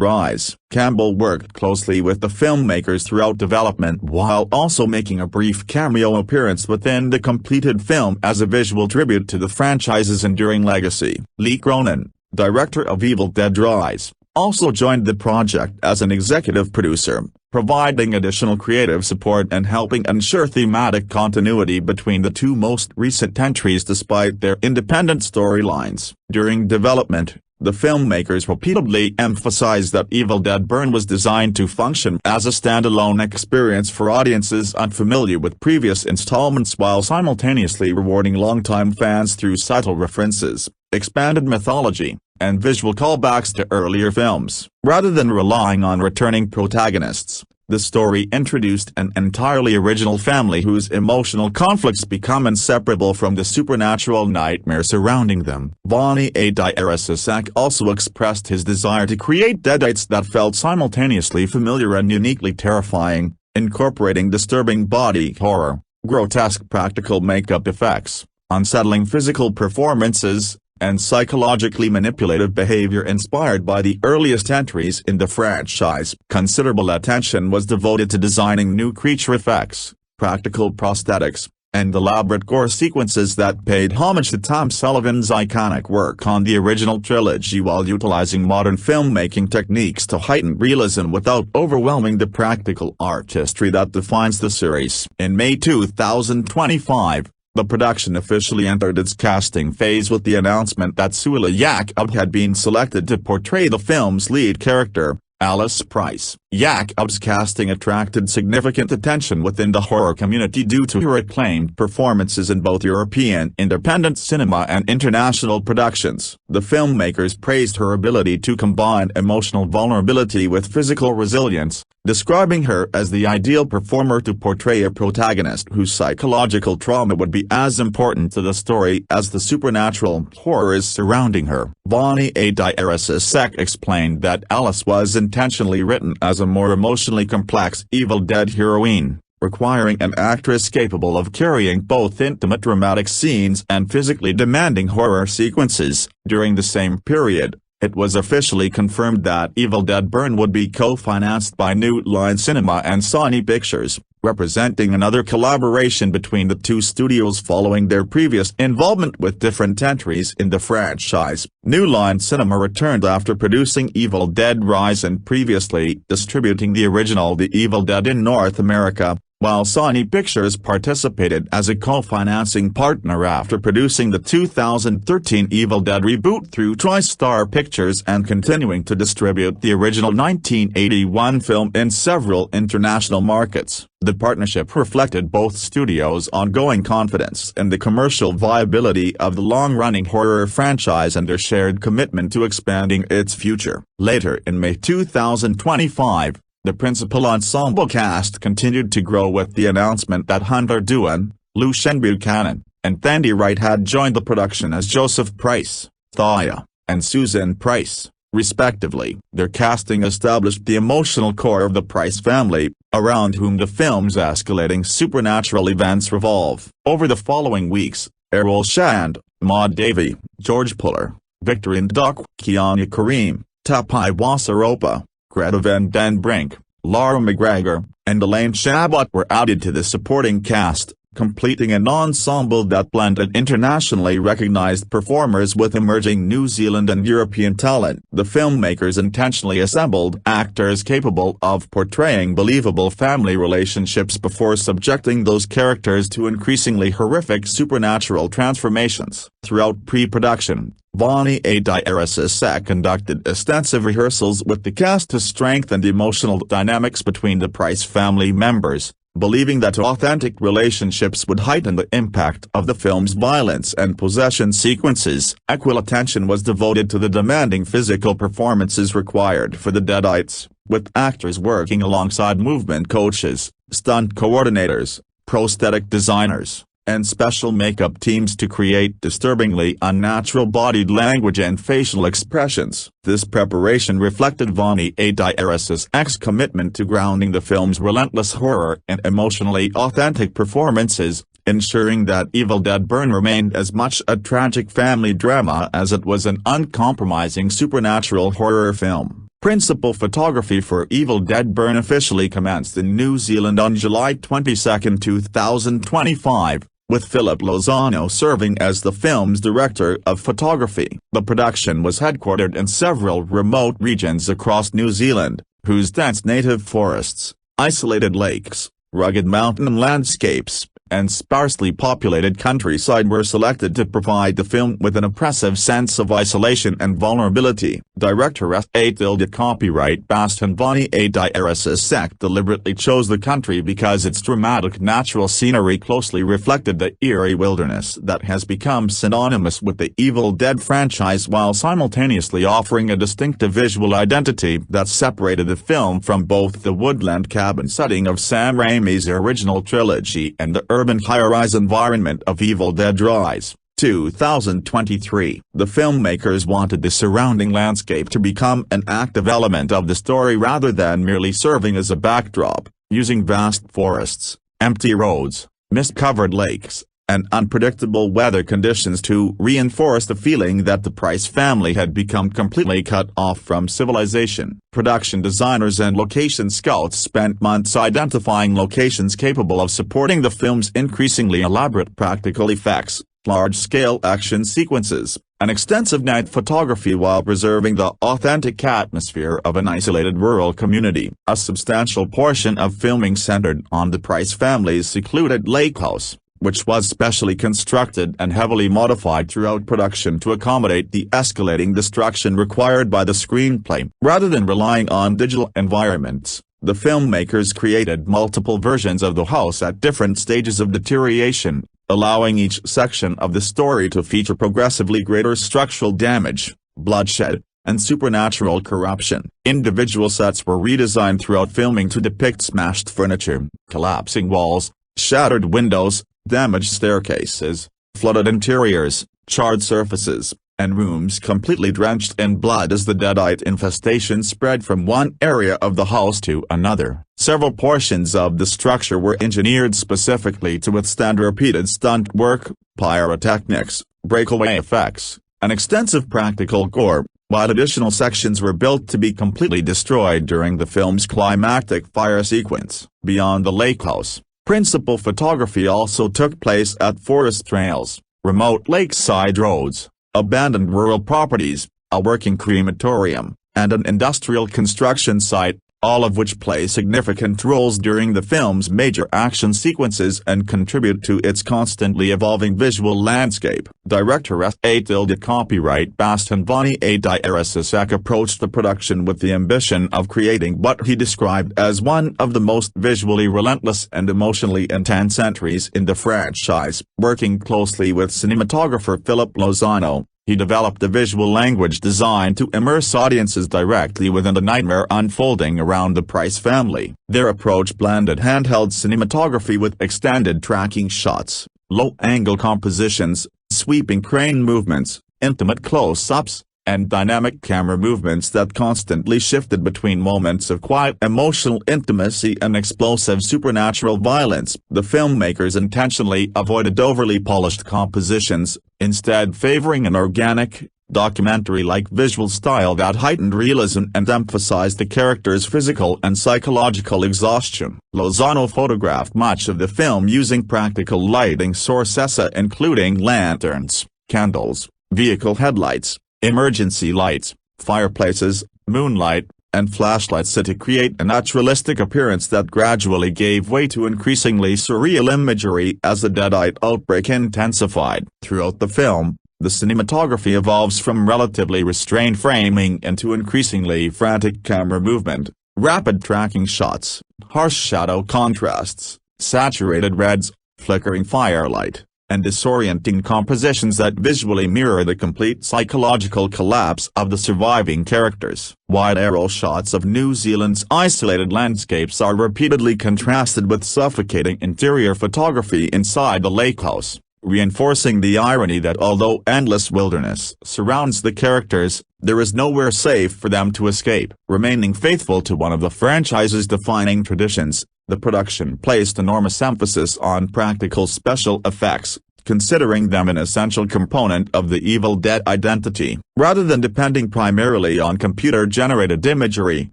Rise. Campbell worked closely with the filmmakers throughout development while also making a brief cameo appearance within the completed film as a visual tribute to the franchise's enduring legacy. Lee Cronin, director of Evil Dead Rise, also joined the project as an executive producer, providing additional creative support and helping ensure thematic continuity between the two most recent entries despite their independent storylines. During development, the filmmakers repeatedly emphasized that Evil Dead Burn was designed to function as a standalone experience for audiences unfamiliar with previous installments while simultaneously rewarding longtime fans through subtle references, expanded mythology, and visual callbacks to earlier films. Rather than relying on returning protagonists, the story introduced an entirely original family whose emotional conflicts become inseparable from the supernatural nightmare surrounding them. Vanicek also expressed his desire to create deadites that felt simultaneously familiar and uniquely terrifying, incorporating disturbing body horror, grotesque practical makeup effects, unsettling physical performances, and psychologically manipulative behavior inspired by the earliest entries in the franchise. Considerable attention was devoted to designing new creature effects, practical prosthetics, and elaborate gore sequences that paid homage to Tom Sullivan's iconic work on the original trilogy while utilizing modern filmmaking techniques to heighten realism without overwhelming the practical artistry that defines the series. In May 2025, the production officially entered its casting phase with the announcement that Souheila Yacoub had been selected to portray the film's lead character, Alice Price. Yacoub's casting attracted significant attention within the horror community due to her acclaimed performances in both European independent cinema and international productions. The filmmakers praised her ability to combine emotional vulnerability with physical resilience, describing her as the ideal performer to portray a protagonist whose psychological trauma would be as important to the story as the supernatural horrors surrounding her. Vanicek explained that Alice was intentionally written as a more emotionally complex Evil Dead heroine, requiring an actress capable of carrying both intimate dramatic scenes and physically demanding horror sequences. During the same period, it was officially confirmed that Evil Dead Burn would be co-financed by New Line Cinema and Sony Pictures, representing another collaboration between the two studios following their previous involvement with different entries in the franchise. New Line Cinema returned after producing Evil Dead Rise and previously distributing the original The Evil Dead in North America, while Sony Pictures participated as a co-financing partner after producing the 2013 Evil Dead reboot through TriStar Pictures and continuing to distribute the original 1981 film in several international markets. The partnership reflected both studios' ongoing confidence in the commercial viability of the long-running horror franchise and their shared commitment to expanding its future. Later in May 2025, the principal ensemble cast continued to grow with the announcement that Hunter Doohan, Lucien Buchanan, and Tandi Wright had joined the production as Joseph Price, Souheila, and Susan Price, respectively. Their casting established the emotional core of the Price family, around whom the film's escalating supernatural events revolve. Over the following weeks, Errol Shand, Maud Davey, George Puller, Victorine Duck, Kiana Kareem, Tapai Wasaropa, Greta Van Den Brink, Laura McGregor, and Elaine Chabot were added to the supporting cast, completing an ensemble that blended internationally recognized performers with emerging New Zealand and European talent. The filmmakers intentionally assembled actors capable of portraying believable family relationships before subjecting those characters to increasingly horrific supernatural transformations. Throughout pre-production, Vanicek conducted extensive rehearsals with the cast to strengthen the emotional dynamics between the Price family members, Believing that authentic relationships would heighten the impact of the film's violence and possession sequences, equal attention was devoted to the demanding physical performances required for the Deadites, with actors working alongside movement coaches, stunt coordinators, prosthetic designers, and special makeup teams to create disturbingly unnatural body language and facial expressions. This preparation reflected Vanicek's commitment to grounding the film's relentless horror and emotionally authentic performances, ensuring that Evil Dead Burn remained as much a tragic family drama as it was an uncompromising supernatural horror film. Principal photography for Evil Dead Burn officially commenced in New Zealand on July 22, 2025. With Philip Lozano serving as the film's director of photography. The production was headquartered in several remote regions across New Zealand, whose dense native forests, isolated lakes, rugged mountain landscapes, and sparsely populated countryside were selected to provide the film with an oppressive sense of isolation and vulnerability. Director Yacoub copyright Sebastien Vanicek deliberately chose the country because its dramatic natural scenery closely reflected the eerie wilderness that has become synonymous with the Evil Dead franchise while simultaneously offering a distinctive visual identity that separated the film from both the woodland cabin setting of Sam Raimi's original trilogy and the urban high-rise environment of Evil Dead Rise. 2023. The filmmakers wanted the surrounding landscape to become an active element of the story rather than merely serving as a backdrop, using vast forests, empty roads, mist-covered lakes, and unpredictable weather conditions to reinforce the feeling that the Price family had become completely cut off from civilization. Production designers and location scouts spent months identifying locations capable of supporting the film's increasingly elaborate practical effects, large-scale action sequences, and extensive night photography while preserving the authentic atmosphere of an isolated rural community. A substantial portion of filming centered on the Price family's secluded lake house, which was specially constructed and heavily modified throughout production to accommodate the escalating destruction required by the screenplay. Rather than relying on digital environments, the filmmakers created multiple versions of the house at different stages of deterioration, allowing each section of the story to feature progressively greater structural damage, bloodshed, and supernatural corruption. Individual sets were redesigned throughout filming to depict smashed furniture, collapsing walls, shattered windows, damaged staircases, flooded interiors, charred surfaces, and rooms completely drenched in blood as the Deadite infestation spread from one area of the house to another. Several portions of the structure were engineered specifically to withstand repeated stunt work, pyrotechnics, breakaway effects, and extensive practical gore, while additional sections were built to be completely destroyed during the film's climactic fire sequence. Beyond the lake house, principal photography also took place at forest trails, remote lakeside roads, abandoned rural properties, a working crematorium, and an industrial construction site, all of which play significant roles during the film's major action sequences and contribute to its constantly evolving visual landscape. Director Yacoub copyright Sebastien Vanicek approached the production with the ambition of creating what he described as one of the most visually relentless and emotionally intense entries in the franchise. Working closely with cinematographer Philip Lozano, he developed a visual language designed to immerse audiences directly within the nightmare unfolding around the Price family. Their approach blended handheld cinematography with extended tracking shots, low-angle compositions, sweeping crane movements, intimate close-ups, and dynamic camera movements that constantly shifted between moments of quiet emotional intimacy and explosive supernatural violence. The filmmakers intentionally avoided overly polished compositions, instead favoring an organic, documentary-like visual style that heightened realism and emphasized the characters' physical and psychological exhaustion. Lozano photographed much of the film using practical lighting sources including lanterns, candles, vehicle headlights, emergency lights, fireplaces, moonlight, and flashlights to create a naturalistic appearance that gradually gave way to increasingly surreal imagery as the Deadite outbreak intensified. Throughout the film, the cinematography evolves from relatively restrained framing into increasingly frantic camera movement, rapid tracking shots, harsh shadow contrasts, saturated reds, flickering firelight, and disorienting compositions that visually mirror the complete psychological collapse of the surviving characters. Wide aerial shots of New Zealand's isolated landscapes are repeatedly contrasted with suffocating interior photography inside the lake house, reinforcing the irony that although endless wilderness surrounds the characters, there is nowhere safe for them to escape. Remaining faithful to one of the franchise's defining traditions, the production placed enormous emphasis on practical special effects, considering them an essential component of the Evil Dead identity. Rather than depending primarily on computer-generated imagery,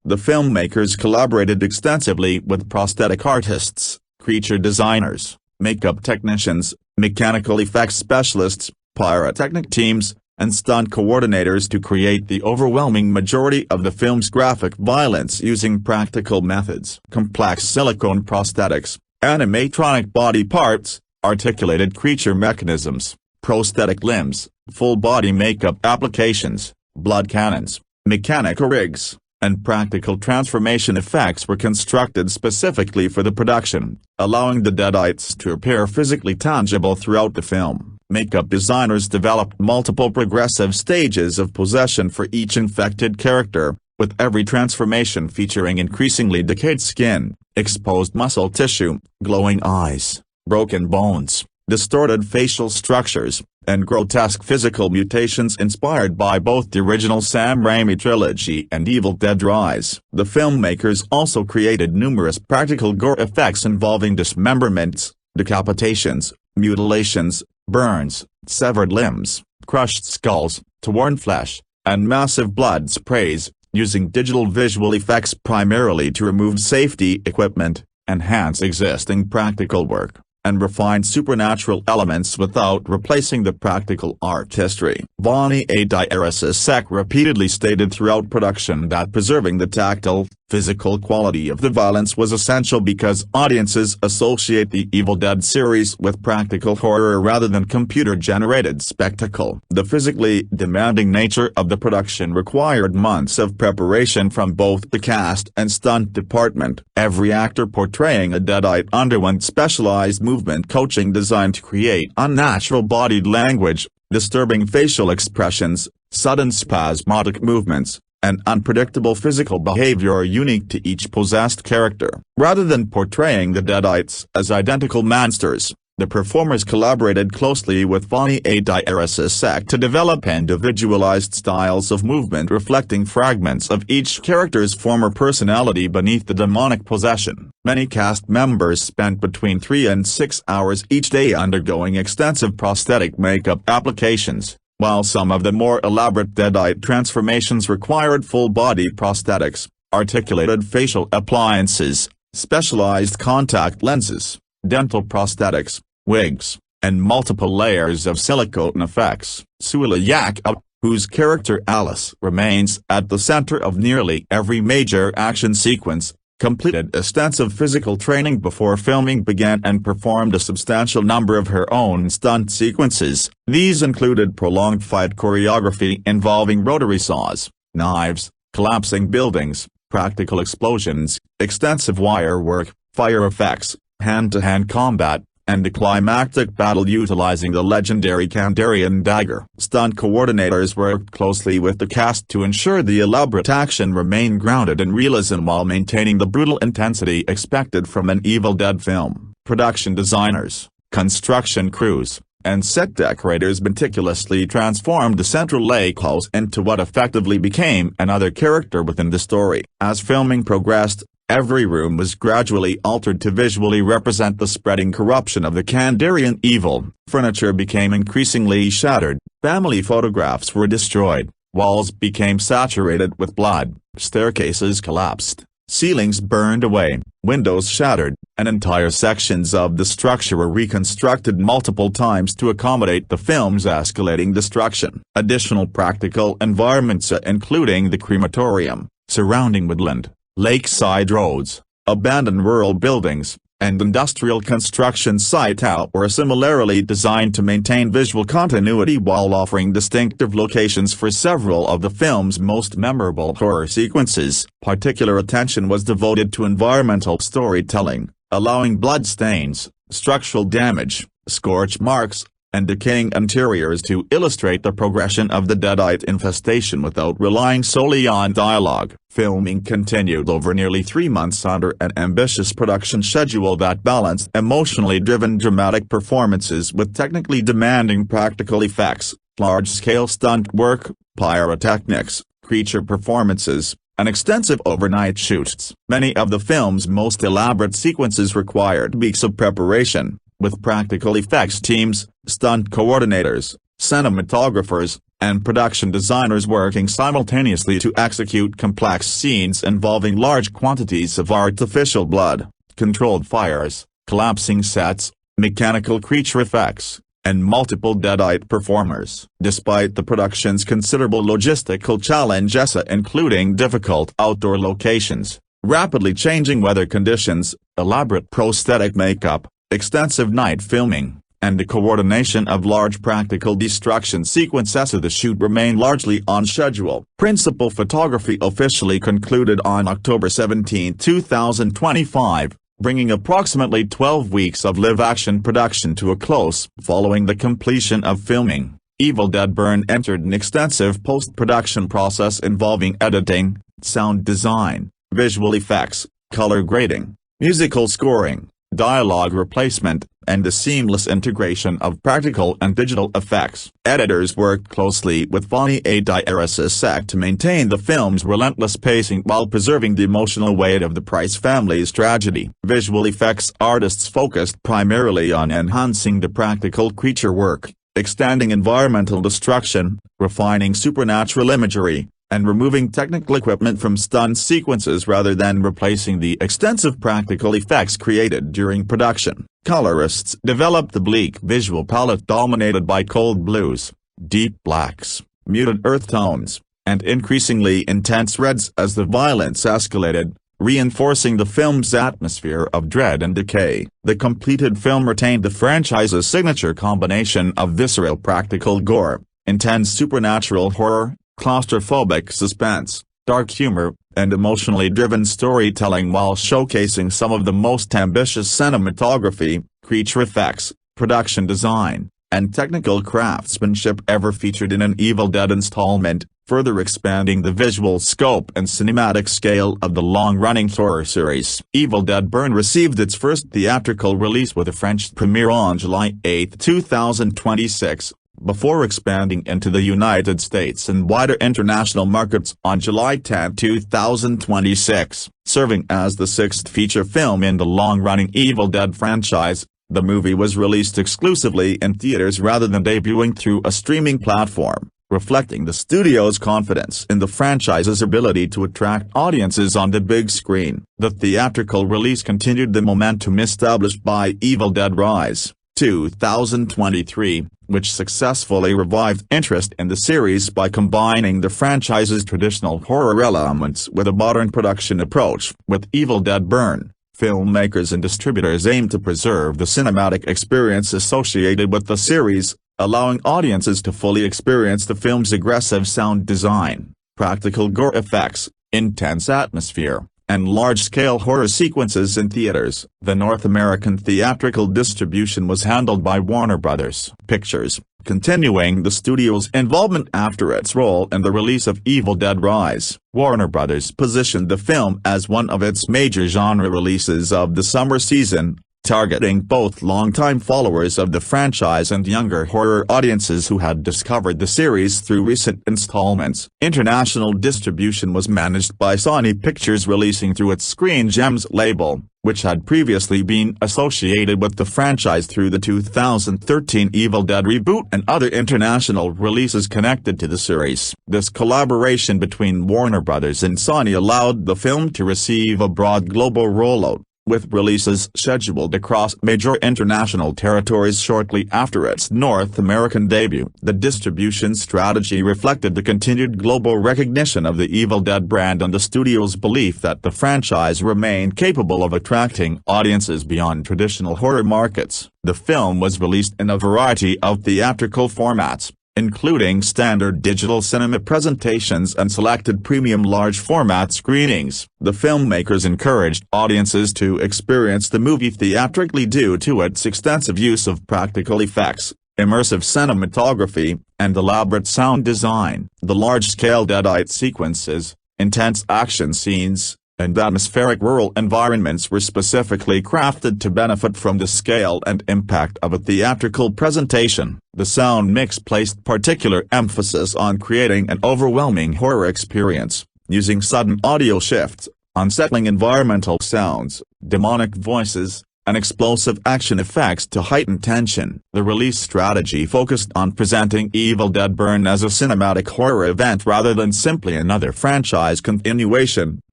the filmmakers collaborated extensively with prosthetic artists, creature designers, makeup technicians, mechanical effects specialists, pyrotechnic teams, and stunt coordinators to create the overwhelming majority of the film's graphic violence using practical methods. Complex silicone prosthetics, animatronic body parts, articulated creature mechanisms, prosthetic limbs, full-body makeup applications, blood cannons, mechanical rigs, and practical transformation effects were constructed specifically for the production, allowing the Deadites to appear physically tangible throughout the film. Makeup designers developed multiple progressive stages of possession for each infected character, with every transformation featuring increasingly decayed skin, exposed muscle tissue, glowing eyes, broken bones, distorted facial structures, and grotesque physical mutations inspired by both the original Sam Raimi trilogy and Evil Dead Rise. The filmmakers also created numerous practical gore effects involving dismemberments, decapitations, mutilations, burns, severed limbs, crushed skulls, torn flesh, and massive blood sprays, using digital visual effects primarily to remove safety equipment, enhance existing practical work, and refine supernatural elements without replacing the practical artistry. Vanicek repeatedly stated throughout production that preserving the tactile, physical quality of the violence was essential because audiences associate the Evil Dead series with practical horror rather than computer-generated spectacle. The physically demanding nature of the production required months of preparation from both the cast and stunt department. Every actor portraying a Deadite underwent specialized movement coaching designed to create unnatural bodied language, disturbing facial expressions, sudden spasmodic movements, and unpredictable physical behavior unique to each possessed character. Rather than portraying the Deadites as identical monsters, the performers collaborated closely with Vanicek to develop individualized styles of movement reflecting fragments of each character's former personality beneath the demonic possession. Many cast members spent between 3 and 6 hours each day undergoing extensive prosthetic makeup applications, while some of the more elaborate Deadite transformations required full-body prosthetics, articulated facial appliances, specialized contact lenses, dental prosthetics, wigs, and multiple layers of silicone effects. Souheila Yacoub, whose character Alice remains at the center of nearly every major action sequence, completed extensive physical training before filming began and performed a substantial number of her own stunt sequences. These included prolonged fight choreography involving rotary saws, knives, collapsing buildings, practical explosions, extensive wire work, fire effects, hand-to-hand combat, and a climactic battle utilizing the legendary Kandarian dagger. Stunt coordinators worked closely with the cast to ensure the elaborate action remained grounded in realism while maintaining the brutal intensity expected from an Evil Dead film. Production designers, construction crews, and set decorators meticulously transformed the central lake house into what effectively became another character within the story. As filming progressed, every room was gradually altered to visually represent the spreading corruption of the Kandarian evil. Furniture became increasingly shattered, family photographs were destroyed, walls became saturated with blood, staircases collapsed, ceilings burned away, windows shattered, and entire sections of the structure were reconstructed multiple times to accommodate the film's escalating destruction. Additional practical environments including the crematorium, surrounding woodland, lakeside roads, abandoned rural buildings, and industrial construction site were similarly designed to maintain visual continuity while offering distinctive locations for several of the film's most memorable horror sequences. Particular attention was devoted to environmental storytelling, allowing bloodstains, structural damage, scorch marks, and decaying interiors to illustrate the progression of the deadite infestation without relying solely on dialogue. Filming continued over nearly 3 months under an ambitious production schedule that balanced emotionally driven dramatic performances with technically demanding practical effects, large-scale stunt work, pyrotechnics, creature performances, and extensive overnight shoots. Many of the film's most elaborate sequences required weeks of preparation, with practical effects teams, stunt coordinators, cinematographers, and production designers working simultaneously to execute complex scenes involving large quantities of artificial blood, controlled fires, collapsing sets, mechanical creature effects, and multiple deadite performers. Despite the production's considerable logistical challenges including difficult outdoor locations, rapidly changing weather conditions, elaborate prosthetic makeup, extensive night filming, and the coordination of large practical destruction sequences, the shoot remained largely on schedule. Principal photography officially concluded on October 17, 2025, bringing approximately 12 weeks of live-action production to a close. Following the completion of filming, Evil Dead Burn entered an extensive post-production process involving editing, sound design, visual effects, color grading, musical scoring, dialogue replacement, and the seamless integration of practical and digital effects. Editors worked closely with Vanicek to maintain the film's relentless pacing while preserving the emotional weight of the Price family's tragedy. Visual effects artists focused primarily on enhancing the practical creature work, extending environmental destruction, refining supernatural imagery, and removing technical equipment from stunt sequences rather than replacing the extensive practical effects created during production. Colorists developed the bleak visual palette dominated by cold blues, deep blacks, muted earth tones, and increasingly intense reds as the violence escalated, reinforcing the film's atmosphere of dread and decay. The completed film retained the franchise's signature combination of visceral practical gore, intense supernatural horror, claustrophobic suspense, dark humor, and emotionally driven storytelling while showcasing some of the most ambitious cinematography, creature effects, production design, and technical craftsmanship ever featured in an Evil Dead installment, further expanding the visual scope and cinematic scale of the long-running horror series. Evil Dead Burn received its first theatrical release with a French premiere on July 8, 2026. Before expanding into the United States and wider international markets on July 10, 2026. Serving as the sixth feature film in the long-running Evil Dead franchise, the movie was released exclusively in theaters rather than debuting through a streaming platform, reflecting the studio's confidence in the franchise's ability to attract audiences on the big screen. The theatrical release continued the momentum established by Evil Dead Rise, 2023, which successfully revived interest in the series by combining the franchise's traditional horror elements with a modern production approach. With Evil Dead Burn, filmmakers and distributors aim to preserve the cinematic experience associated with the series, allowing audiences to fully experience the film's aggressive sound design, practical gore effects, intense atmosphere, and large-scale horror sequences in theaters. The North American theatrical distribution was handled by Warner Bros. Pictures, continuing the studio's involvement after its role in the release of Evil Dead Rise. Warner Bros. Positioned the film as one of its major genre releases of the summer season, targeting both longtime followers of the franchise and younger horror audiences who had discovered the series through recent installments. International distribution was managed by Sony Pictures, releasing through its Screen Gems label, which had previously been associated with the franchise through the 2013 Evil Dead reboot and other international releases connected to the series. This collaboration between Warner Bros. And Sony allowed the film to receive a broad global rollout, with releases scheduled across major international territories shortly after its North American debut. The distribution strategy reflected the continued global recognition of the Evil Dead brand and the studio's belief that the franchise remained capable of attracting audiences beyond traditional horror markets. The film was released in a variety of theatrical formats, including standard digital cinema presentations and selected premium large-format screenings. The filmmakers encouraged audiences to experience the movie theatrically due to its extensive use of practical effects, immersive cinematography, and elaborate sound design. The large-scale deadite sequences, intense action scenes, and atmospheric rural environments were specifically crafted to benefit from the scale and impact of a theatrical presentation. The sound mix placed particular emphasis on creating an overwhelming horror experience, using sudden audio shifts, unsettling environmental sounds, demonic voices, and explosive action effects to heighten tension. The release strategy focused on presenting Evil Dead Burn as a cinematic horror event rather than simply another franchise continuation,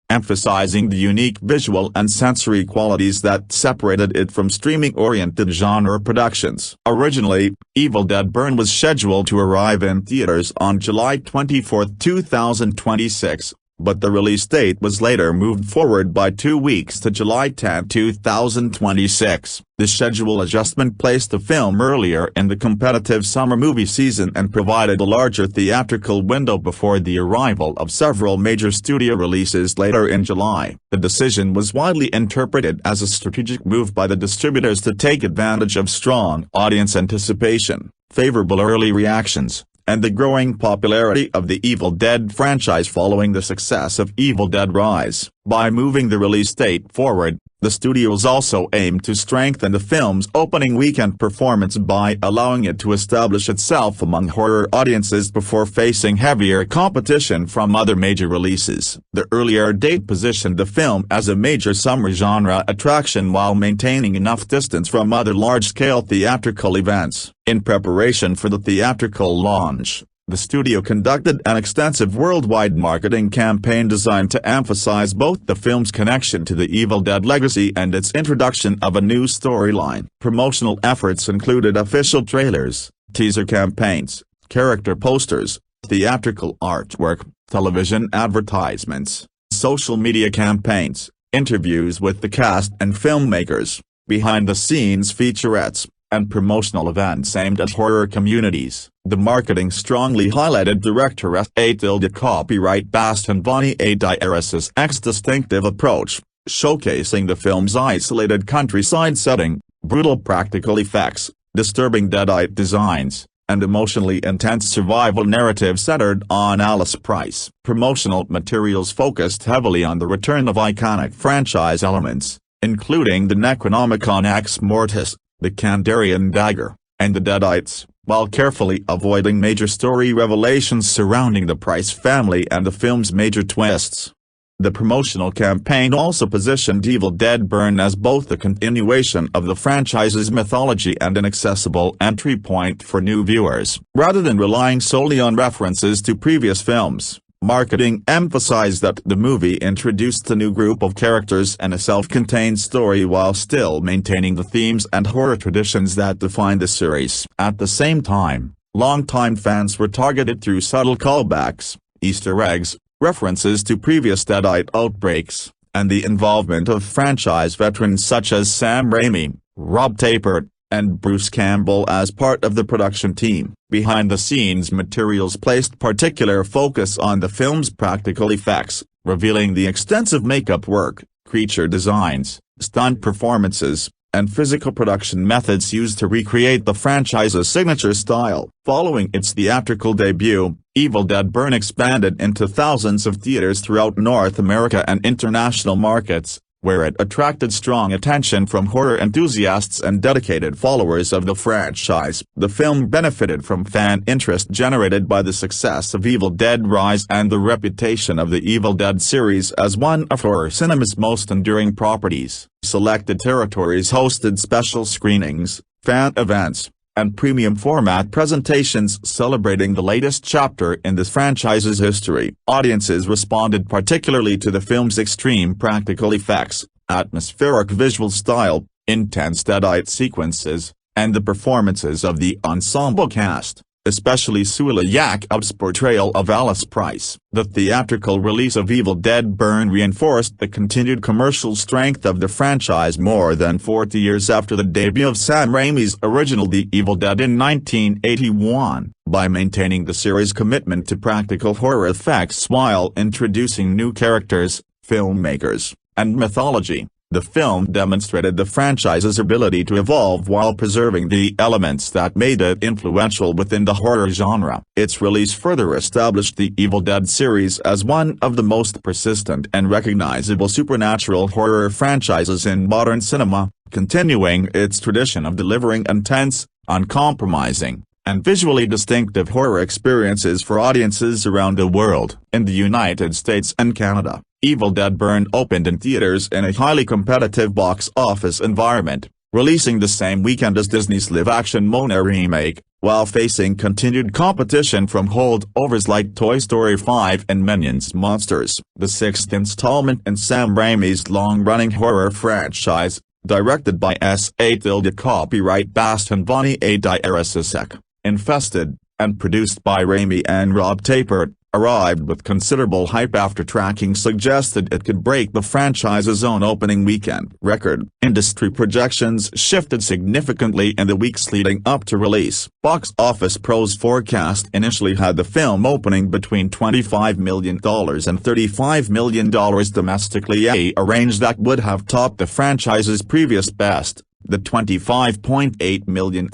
emphasizing the unique visual and sensory qualities that separated it from streaming-oriented genre productions. Originally, Evil Dead Burn was scheduled to arrive in theaters on July 24, 2026. But the release date was later moved forward by 2 weeks to July 10, 2026. The schedule adjustment placed the film earlier in the competitive summer movie season and provided a larger theatrical window before the arrival of several major studio releases later in July. The decision was widely interpreted as a strategic move by the distributors to take advantage of strong audience anticipation, favorable early reactions, and the growing popularity of the Evil Dead franchise following the success of Evil Dead Rise. By moving the release date forward, the studios also aimed to strengthen the film's opening weekend performance by allowing it to establish itself among horror audiences before facing heavier competition from other major releases. The earlier date positioned the film as a major summer genre attraction while maintaining enough distance from other large-scale theatrical events. In preparation for the theatrical launch, the studio conducted an extensive worldwide marketing campaign designed to emphasize both the film's connection to the Evil Dead legacy and its introduction of a new storyline. Promotional efforts included official trailers, teaser campaigns, character posters, theatrical artwork, television advertisements, social media campaigns, interviews with the cast and filmmakers, behind-the-scenes featurettes, and promotional events aimed at horror communities. The marketing strongly highlighted director Yacoub Wright and Vanicek's distinctive approach, showcasing the film's isolated countryside setting, brutal practical effects, disturbing deadite designs, and emotionally intense survival narrative centered on Alice Price. Promotional materials focused heavily on the return of iconic franchise elements, including the Necronomicon Ex Mortis, the Kandarian dagger, and the Deadites, while carefully avoiding major story revelations surrounding the Price family and the film's major twists. The promotional campaign also positioned Evil Dead Burn as both a continuation of the franchise's mythology and an accessible entry point for new viewers. Rather than relying solely on references to previous films, marketing emphasized that the movie introduced a new group of characters and a self-contained story while still maintaining the themes and horror traditions that define the series. At the same time, longtime fans were targeted through subtle callbacks, Easter eggs, references to previous deadite outbreaks, and the involvement of franchise veterans such as Sam Raimi, Rob Tapert, and Bruce Campbell as part of the production team. Behind-the-scenes materials placed particular focus on the film's practical effects, revealing the extensive makeup work, creature designs, stunt performances, and physical production methods used to recreate the franchise's signature style. Following its theatrical debut, Evil Dead Burn expanded into thousands of theaters throughout North America and international markets, where it attracted strong attention from horror enthusiasts and dedicated followers of the franchise. The film benefited from fan interest generated by the success of Evil Dead Rise and the reputation of the Evil Dead series as one of horror cinema's most enduring properties. Selected territories hosted special screenings, fan events, and premium format presentations celebrating the latest chapter in the franchise's history. Audiences responded particularly to the film's extreme practical effects, atmospheric visual style, intense deadite sequences, and the performances of the ensemble cast. especially Souheila Yacoub's portrayal of Alice Price. The theatrical release of Evil Dead Burn reinforced the continued commercial strength of the franchise more than 40 years after the debut of Sam Raimi's original The Evil Dead in 1981, by maintaining the series' commitment to practical horror effects while introducing new characters, filmmakers, and mythology. The film demonstrated the franchise's ability to evolve while preserving the elements that made it influential within the horror genre. Its release further established the Evil Dead series as one of the most persistent and recognizable supernatural horror franchises in modern cinema, continuing its tradition of delivering intense, uncompromising, and visually distinctive horror experiences for audiences around the world. In the United States and Canada, Evil Dead Burn opened in theaters in a highly competitive box office environment, releasing the same weekend as Disney's live-action Moana remake, while facing continued competition from holdovers like Toy Story 5 and Minions Monsters. The sixth installment in Sam Raimi's long-running horror franchise, directed by copyright Sebastien Vanicek, Infested, and produced by Raimi and Rob Tapert, arrived with considerable hype after tracking suggested it could break the franchise's own opening weekend record. Industry projections shifted significantly in the weeks leading up to release. Box Office Pro's forecast initially had the film opening between $25 million and $35 million domestically, a range that would have topped the franchise's previous best, the $25.8 million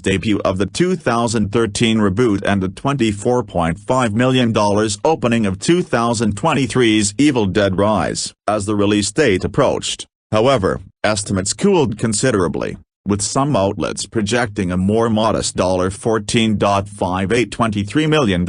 debut of the 2013 reboot, and the $24.5 million opening of 2023's Evil Dead Rise. As the release date approached, however, estimates cooled considerably, with some outlets projecting a more modest $14.5823 million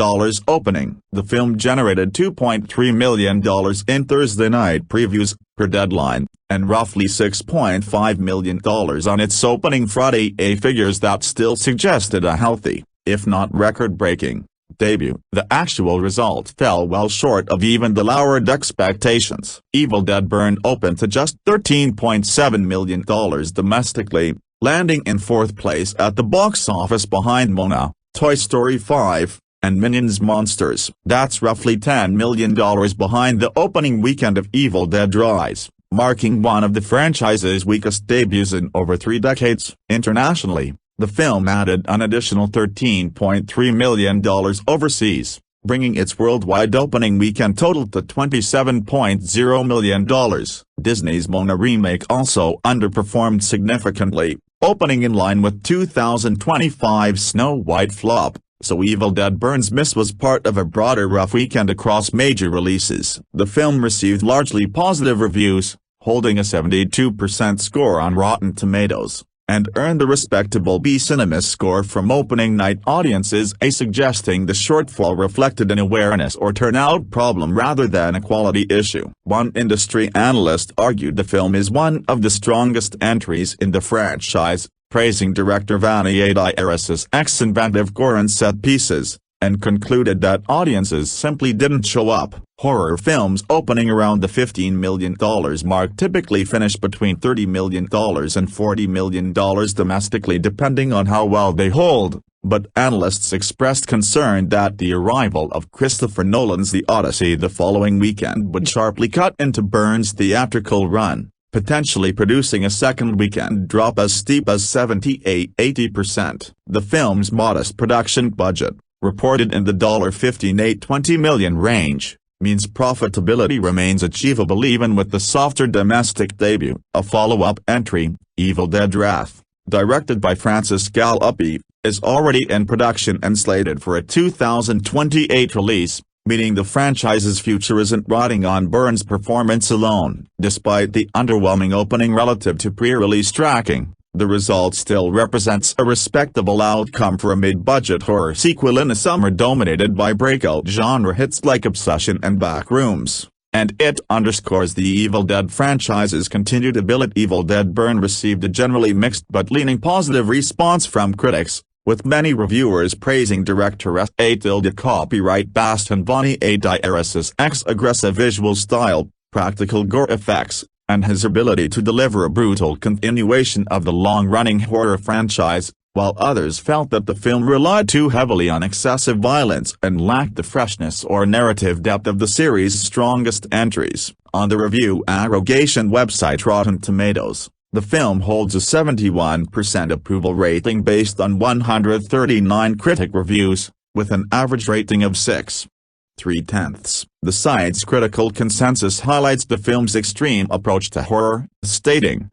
opening. The film generated $2.3 million in Thursday night previews, per Deadline, and roughly $6.5 million on its opening Friday, figures that still suggested a healthy, if not record-breaking, debut. The actual result fell well short of even the lowered expectations. Evil Dead Burn opened to just $13.7 million domestically, landing in fourth place at the box office behind Moana, Toy Story 5, and Minions Monsters. That's roughly $10 million behind the opening weekend of Evil Dead Rise, marking one of the franchise's weakest debuts in over 3 decades. Internationally, the film added an additional $13.3 million overseas, bringing its worldwide opening weekend total to $27.0 million. Disney's Moana remake also underperformed significantly, opening in line with 2025's Snow White flop, so Evil Dead Burn's miss was part of a broader rough weekend across major releases. The film received largely positive reviews, holding a 72% score on Rotten Tomatoes, and earned a respectable B Cinema score from opening night audiences, suggesting the shortfall reflected an awareness or turnout problem rather than a quality issue. One industry analyst argued the film is one of the strongest entries in the franchise, praising director Vanicek's inventive gore and set pieces, and concluded that audiences simply didn't show up. Horror films opening around the $15 million mark typically finish between $30 million and $40 million domestically, depending on how well they hold, but analysts expressed concern that the arrival of Christopher Nolan's The Odyssey the following weekend would sharply cut into Burn's theatrical run, potentially producing a second weekend drop as steep as 78–80%. The film's modest production budget, reported in the $15–20 million range, means profitability remains achievable even with the softer domestic debut. A follow-up entry, Evil Dead Wrath, directed by Francis Gallupi, is already in production and slated for a 2028 release, meaning the franchise's future isn't riding on Burn's performance alone. Despite the underwhelming opening relative to pre-release tracking, the result still represents a respectable outcome for a mid-budget horror sequel in a summer dominated by breakout genre hits like Obsession and Backrooms, and it underscores the Evil Dead franchise's continued ability. Evil Dead Burn received a generally mixed but leaning positive response from critics, with many reviewers praising director copyright Sebastien Vanicek's aggressive visual style, practical gore effects, and his ability to deliver a brutal continuation of the long-running horror franchise, while others felt that the film relied too heavily on excessive violence and lacked the freshness or narrative depth of the series' strongest entries. On the review aggregation website Rotten Tomatoes, the film holds a 71% approval rating based on 139 critic reviews, with an average rating of 6.3. The site's critical consensus highlights the film's extreme approach to horror, stating,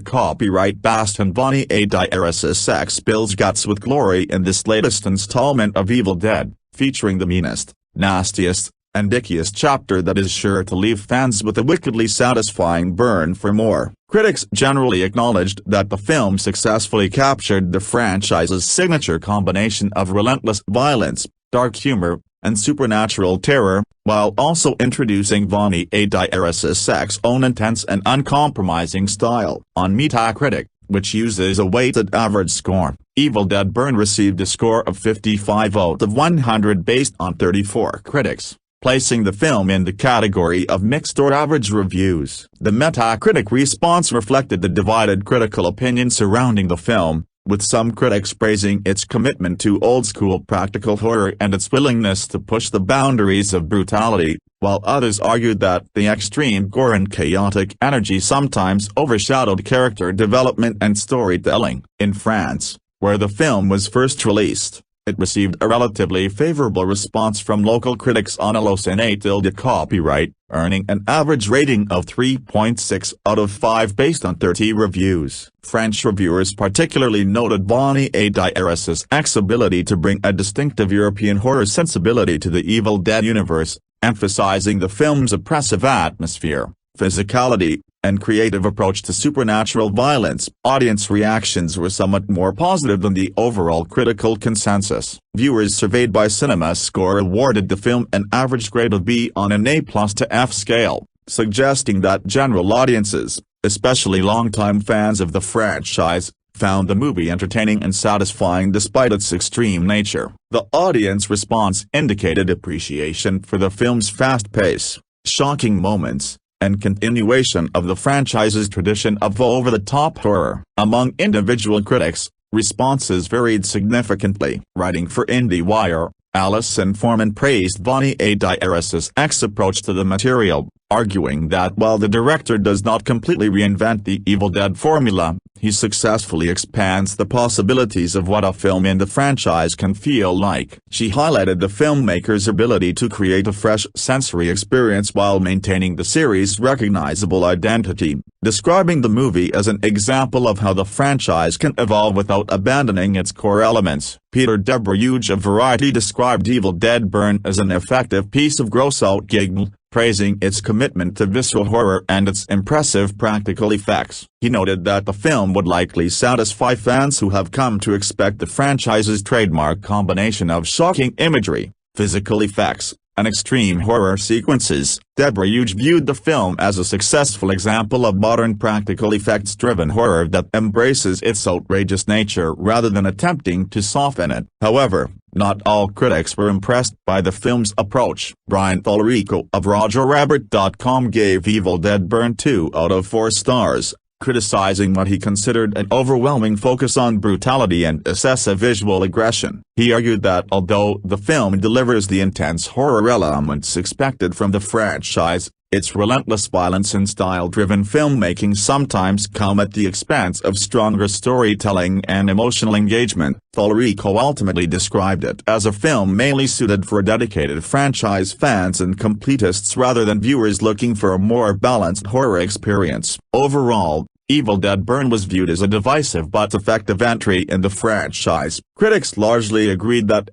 copyright Sebastien Vanicek sex spills guts with glory in this latest installment of Evil Dead, featuring the meanest, nastiest, and ickiest chapter that is sure to leave fans with a wickedly satisfying burn for more. Critics generally acknowledged that the film successfully captured the franchise's signature combination of relentless violence, dark humor, and supernatural terror, while also introducing Vanicek's own intense and uncompromising style. On Metacritic, which uses a weighted average score, Evil Dead Burn received a score of 55 out of 100 based on 34 critics, placing the film in the category of mixed or average reviews. The Metacritic response reflected the divided critical opinion surrounding the film, with some critics praising its commitment to old-school practical horror and its willingness to push the boundaries of brutality, while others argued that the extreme gore and chaotic energy sometimes overshadowed character development and storytelling. In France, where the film was first released, it received a relatively favorable response from local critics on a low copyright, earning an average rating of 3.6 out of 5 based on 30 reviews. French reviewers particularly noted Vanicek's ability to bring a distinctive European horror sensibility to the Evil Dead universe, emphasizing the film's oppressive atmosphere, physicality, and creative approach to supernatural violence. Audience reactions were somewhat more positive than the overall critical consensus. Viewers surveyed by CinemaScore awarded the film an average grade of B on an A+ to F scale, suggesting that general audiences, especially longtime fans of the franchise, found the movie entertaining and satisfying despite its extreme nature. The audience response indicated appreciation for the film's fast pace, shocking moments, and continuation of the franchise's tradition of over-the-top horror. Among individual critics, responses varied significantly. Writing for IndieWire, Alison Foreman praised Vanicek's approach to the material, arguing that while the director does not completely reinvent the Evil Dead formula, he successfully expands the possibilities of what a film in the franchise can feel like. She highlighted the filmmaker's ability to create a fresh sensory experience while maintaining the series' recognizable identity, describing the movie as an example of how the franchise can evolve without abandoning its core elements. Peter Debreuge of Variety described Evil Dead Burn as an effective piece of gross-out giggle, praising its commitment to visceral horror and its impressive practical effects. He noted that the film would likely satisfy fans who have come to expect the franchise's trademark combination of shocking imagery, physical effects, and extreme horror sequences. Debreuge viewed the film as a successful example of modern practical effects-driven horror that embraces its outrageous nature rather than attempting to soften it. However, not all critics were impressed by the film's approach. Brian Tallarico of RogerRabbit.com gave Evil Dead Burn 2 out of 4 stars, criticizing what he considered an overwhelming focus on brutality and excessive visual aggression. He argued that although the film delivers the intense horror elements expected from the franchise, its relentless violence and style-driven filmmaking sometimes come at the expense of stronger storytelling and emotional engagement. Tallarico ultimately described it as a film mainly suited for dedicated franchise fans and completists rather than viewers looking for a more balanced horror experience. Overall, Evil Dead Burn was viewed as a divisive but effective entry in the franchise. Critics largely agreed that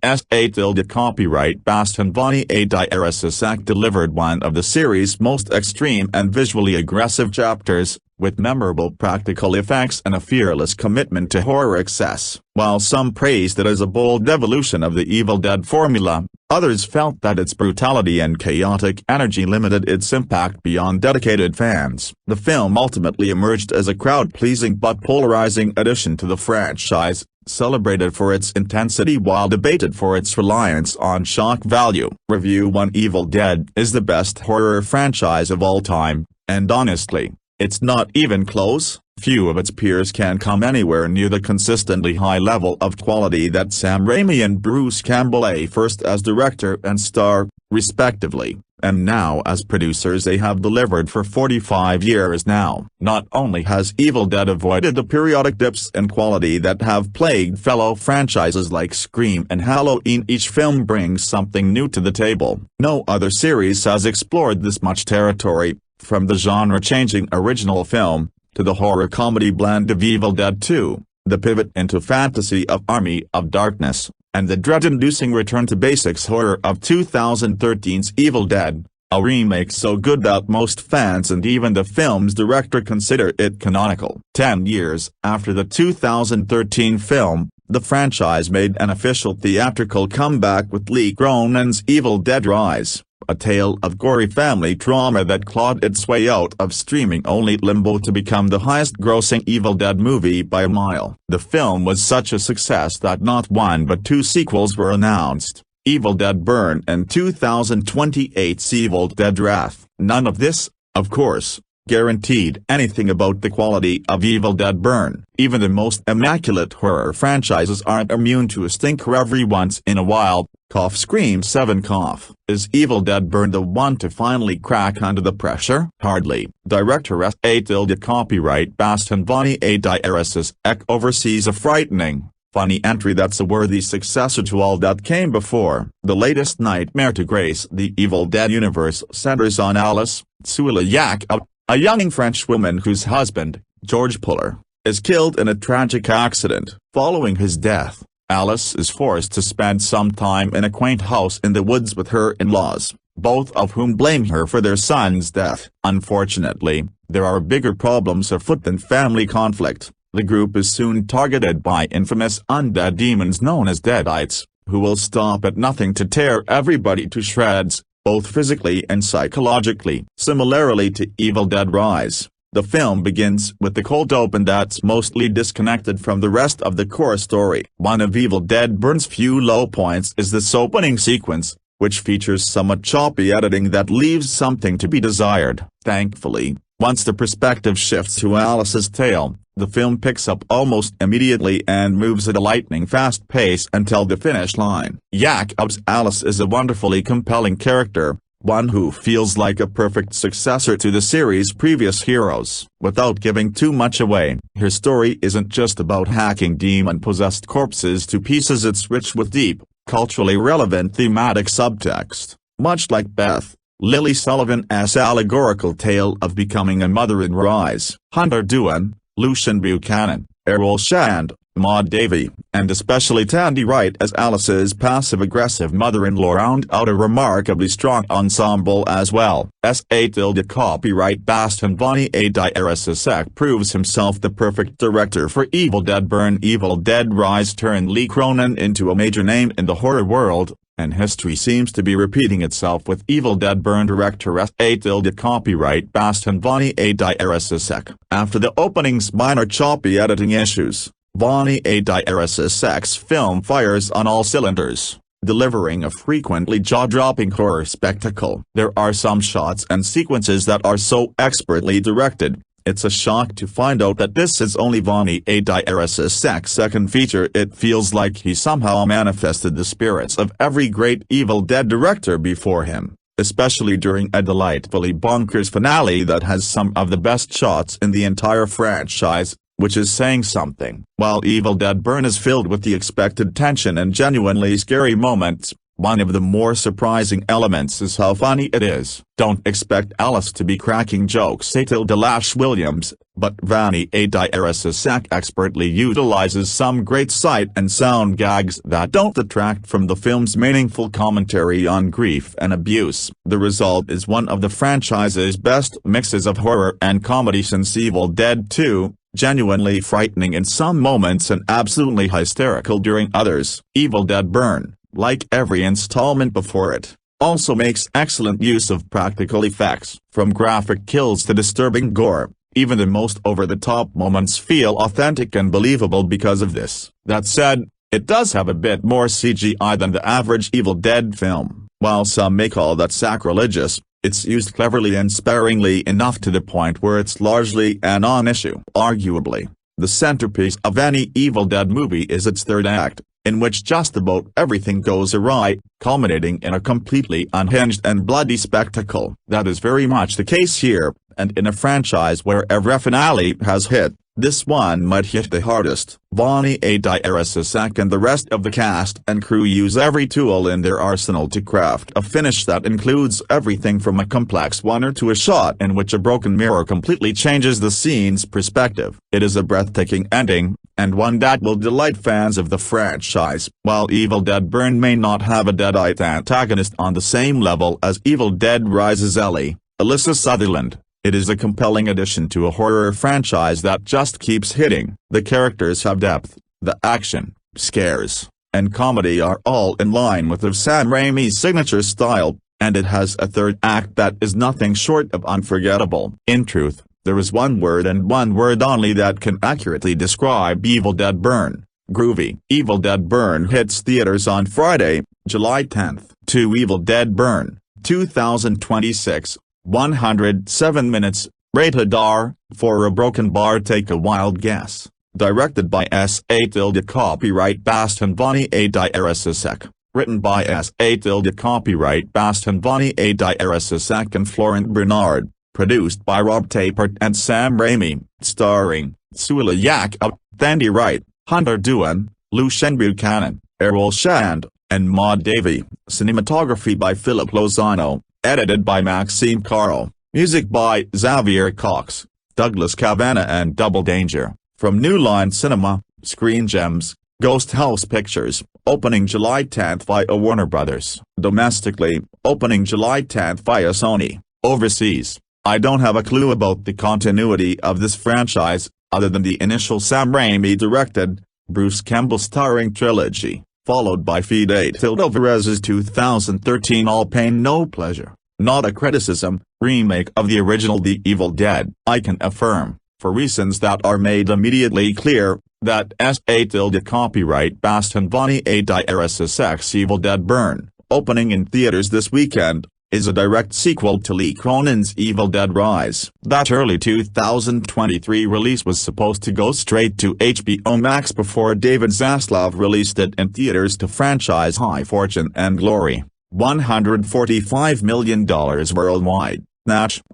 copyright Sebastien Vanicek delivered one of the series' most extreme and visually aggressive chapters, with memorable practical effects and a fearless commitment to horror excess. While some praised it as a bold evolution of the Evil Dead formula, others felt that its brutality and chaotic energy limited its impact beyond dedicated fans. The film ultimately emerged as a crowd-pleasing but polarizing addition to the franchise, celebrated for its intensity while debated for its reliance on shock value. Review 1 Evil Dead is the best horror franchise of all time, and honestly, it's not even close. Few of its peers can come anywhere near the consistently high level of quality that Sam Raimi and Bruce Campbell, first as director and star, respectively, and now as producers, they have delivered for 45 years now. Not only has Evil Dead avoided the periodic dips in quality that have plagued fellow franchises like Scream and Halloween, each film brings something new to the table. No other series has explored this much territory, from the genre-changing original film, to the horror comedy blend of Evil Dead 2, the pivot into fantasy of Army of Darkness, and the dread-inducing return to basics horror of 2013's Evil Dead, a remake so good that most fans and even the film's director consider it canonical. 10 years after the 2013 film, the franchise made an official theatrical comeback with Lee Cronen's Evil Dead Rise, a tale of gory family trauma that clawed its way out of streaming-only limbo to become the highest-grossing Evil Dead movie by a mile. The film was such a success that not one but two sequels were announced, Evil Dead Burn and 2028's Evil Dead Wrath. None of this, of course, guaranteed anything about the quality of Evil Dead Burn. Even the most immaculate horror franchises aren't immune to a stinker every once in a while. Cough Scream 7 cough. Is Evil Dead Burn the one to finally crack under the pressure? Hardly. Director S. Copyright Bastien Vanicek oversees a frightening, funny entry that's a worthy successor to all that came before. The latest nightmare to grace the Evil Dead universe centers on Alice, Souheila Yacoub, a young French woman whose husband, George Puller, is killed in a tragic accident. Following his death, Alice is forced to spend some time in a quaint house in the woods with her in-laws, both of whom blame her for their son's death. Unfortunately, there are bigger problems afoot than family conflict. The group is soon targeted by infamous undead demons known as Deadites, who will stop at nothing to tear everybody to shreds, both physically and psychologically. Similarly to Evil Dead Rise, the film begins with the cold open that's mostly disconnected from the rest of the core story. One of Evil Dead Burn's few low points is this opening sequence, which features somewhat choppy editing that leaves something to be desired. Thankfully, once the perspective shifts to Alice's tale, the film picks up almost immediately and moves at a lightning-fast pace until the finish line. Yacoub's Alice is a wonderfully compelling character, one who feels like a perfect successor to the series' previous heroes. Without giving too much away, her story isn't just about hacking demon-possessed corpses to pieces. It's rich with deep, culturally relevant thematic subtext. Much like Beth, Lily Sullivan's allegorical tale of becoming a mother in Rise, Hunter Doohan, Lucian Buchanan, Errol Shand, Maud Davey, and especially Tandi Wright as Alice's passive-aggressive mother-in-law round out a remarkably strong ensemble as well. Copyright Bastien Vanicek proves himself the perfect director for Evil Dead Burn. Evil Dead Rise turned Lee Cronin into a major name in the horror world, and history seems to be repeating itself with Evil Dead Burn director Copyright Bastien Vanicek. After the opening's minor choppy editing issues, Vanicek's film fires on all cylinders, delivering a frequently jaw-dropping horror spectacle. There are some shots and sequences that are so expertly directed, it's a shock to find out that this is only Vanicek's second feature. It feels like he somehow manifested the spirits of every great Evil Dead director before him, especially during a delightfully bonkers finale that has some of the best shots in the entire franchise, which is saying something. While Evil Dead Burn is filled with the expected tension and genuinely scary moments, one of the more surprising elements is how funny it is. Don't expect Alice to be cracking jokes, say Lash Williams, but Vanicek expertly utilizes some great sight and sound gags that don't detract from the film's meaningful commentary on grief and abuse. The result is one of the franchise's best mixes of horror and comedy since Evil Dead 2, genuinely frightening in some moments and absolutely hysterical during others. Evil Dead Burn, like every installment before it, also makes excellent use of practical effects. From graphic kills to disturbing gore, even the most over-the-top moments feel authentic and believable because of this. That said, it does have a bit more CGI than the average Evil Dead film. While some may call that sacrilegious, It's used cleverly and sparingly enough to the point where it's largely a non-issue. Arguably, the centerpiece of any Evil Dead movie is its third act, in which just about everything goes awry, culminating in a completely unhinged and bloody spectacle. That is very much the case here, and in a franchise where every finale has hit, this one might hit the hardest. Vanicek and the rest of the cast and crew use every tool in their arsenal to craft a finish that includes everything from a complex wonder to a shot in which a broken mirror completely changes the scene's perspective. It is a breathtaking ending, and one that will delight fans of the franchise. While Evil Dead Burn may not have a deadite antagonist on the same level as Evil Dead Rises' Ellie, Alyssa Sutherland, it is a compelling addition to a horror franchise that just keeps hitting. The characters have depth, the action, scares, and comedy are all in line with Sam Raimi's signature style, and it has a third act that is nothing short of unforgettable. In truth, there is one word and one word only that can accurately describe Evil Dead Burn: groovy. Evil Dead Burn hits theaters on Friday, July 10th. 2 Evil Dead Burn, 2026. 107 minutes, rated R. For a broken bar, take a wild guess. Directed by S.A. Copyright Sebastien Vanicek. Written by S.A. Copyright Sebastien Vanicek and Florent Bernard. Produced by Rob Tapert and Sam Raimi. Starring Souheila, Yacoub, Tandi, Wright, Hunter Doohan, Lucien Buchanan, Errol Shand, and Maud Davey. Cinematography by Philip Lozano. Edited by Maxime Caro. Music by Xavier Cox, Douglas Cavanagh and Double Danger. From New Line Cinema, Screen Gems, Ghost House Pictures, opening July 10th via Warner Brothers. Domestically, opening July 10th via Sony. Overseas, I don't have a clue about the continuity of this franchise, other than the initial Sam Raimi directed, Bruce Campbell starring trilogy, followed by Fede Alvarez's 2013 All Pain No Pleasure, not a criticism, remake of the original The Evil Dead. I can affirm, for reasons that are made immediately clear, that S.A. Copyright Sebastien Vanicek's Evil Dead Burn, opening in theaters this weekend, is a direct sequel to Lee Cronin's Evil Dead Rise. That early 2023 release was supposed to go straight to HBO Max before David Zaslav released it in theaters to franchise high fortune and glory. $145 million worldwide.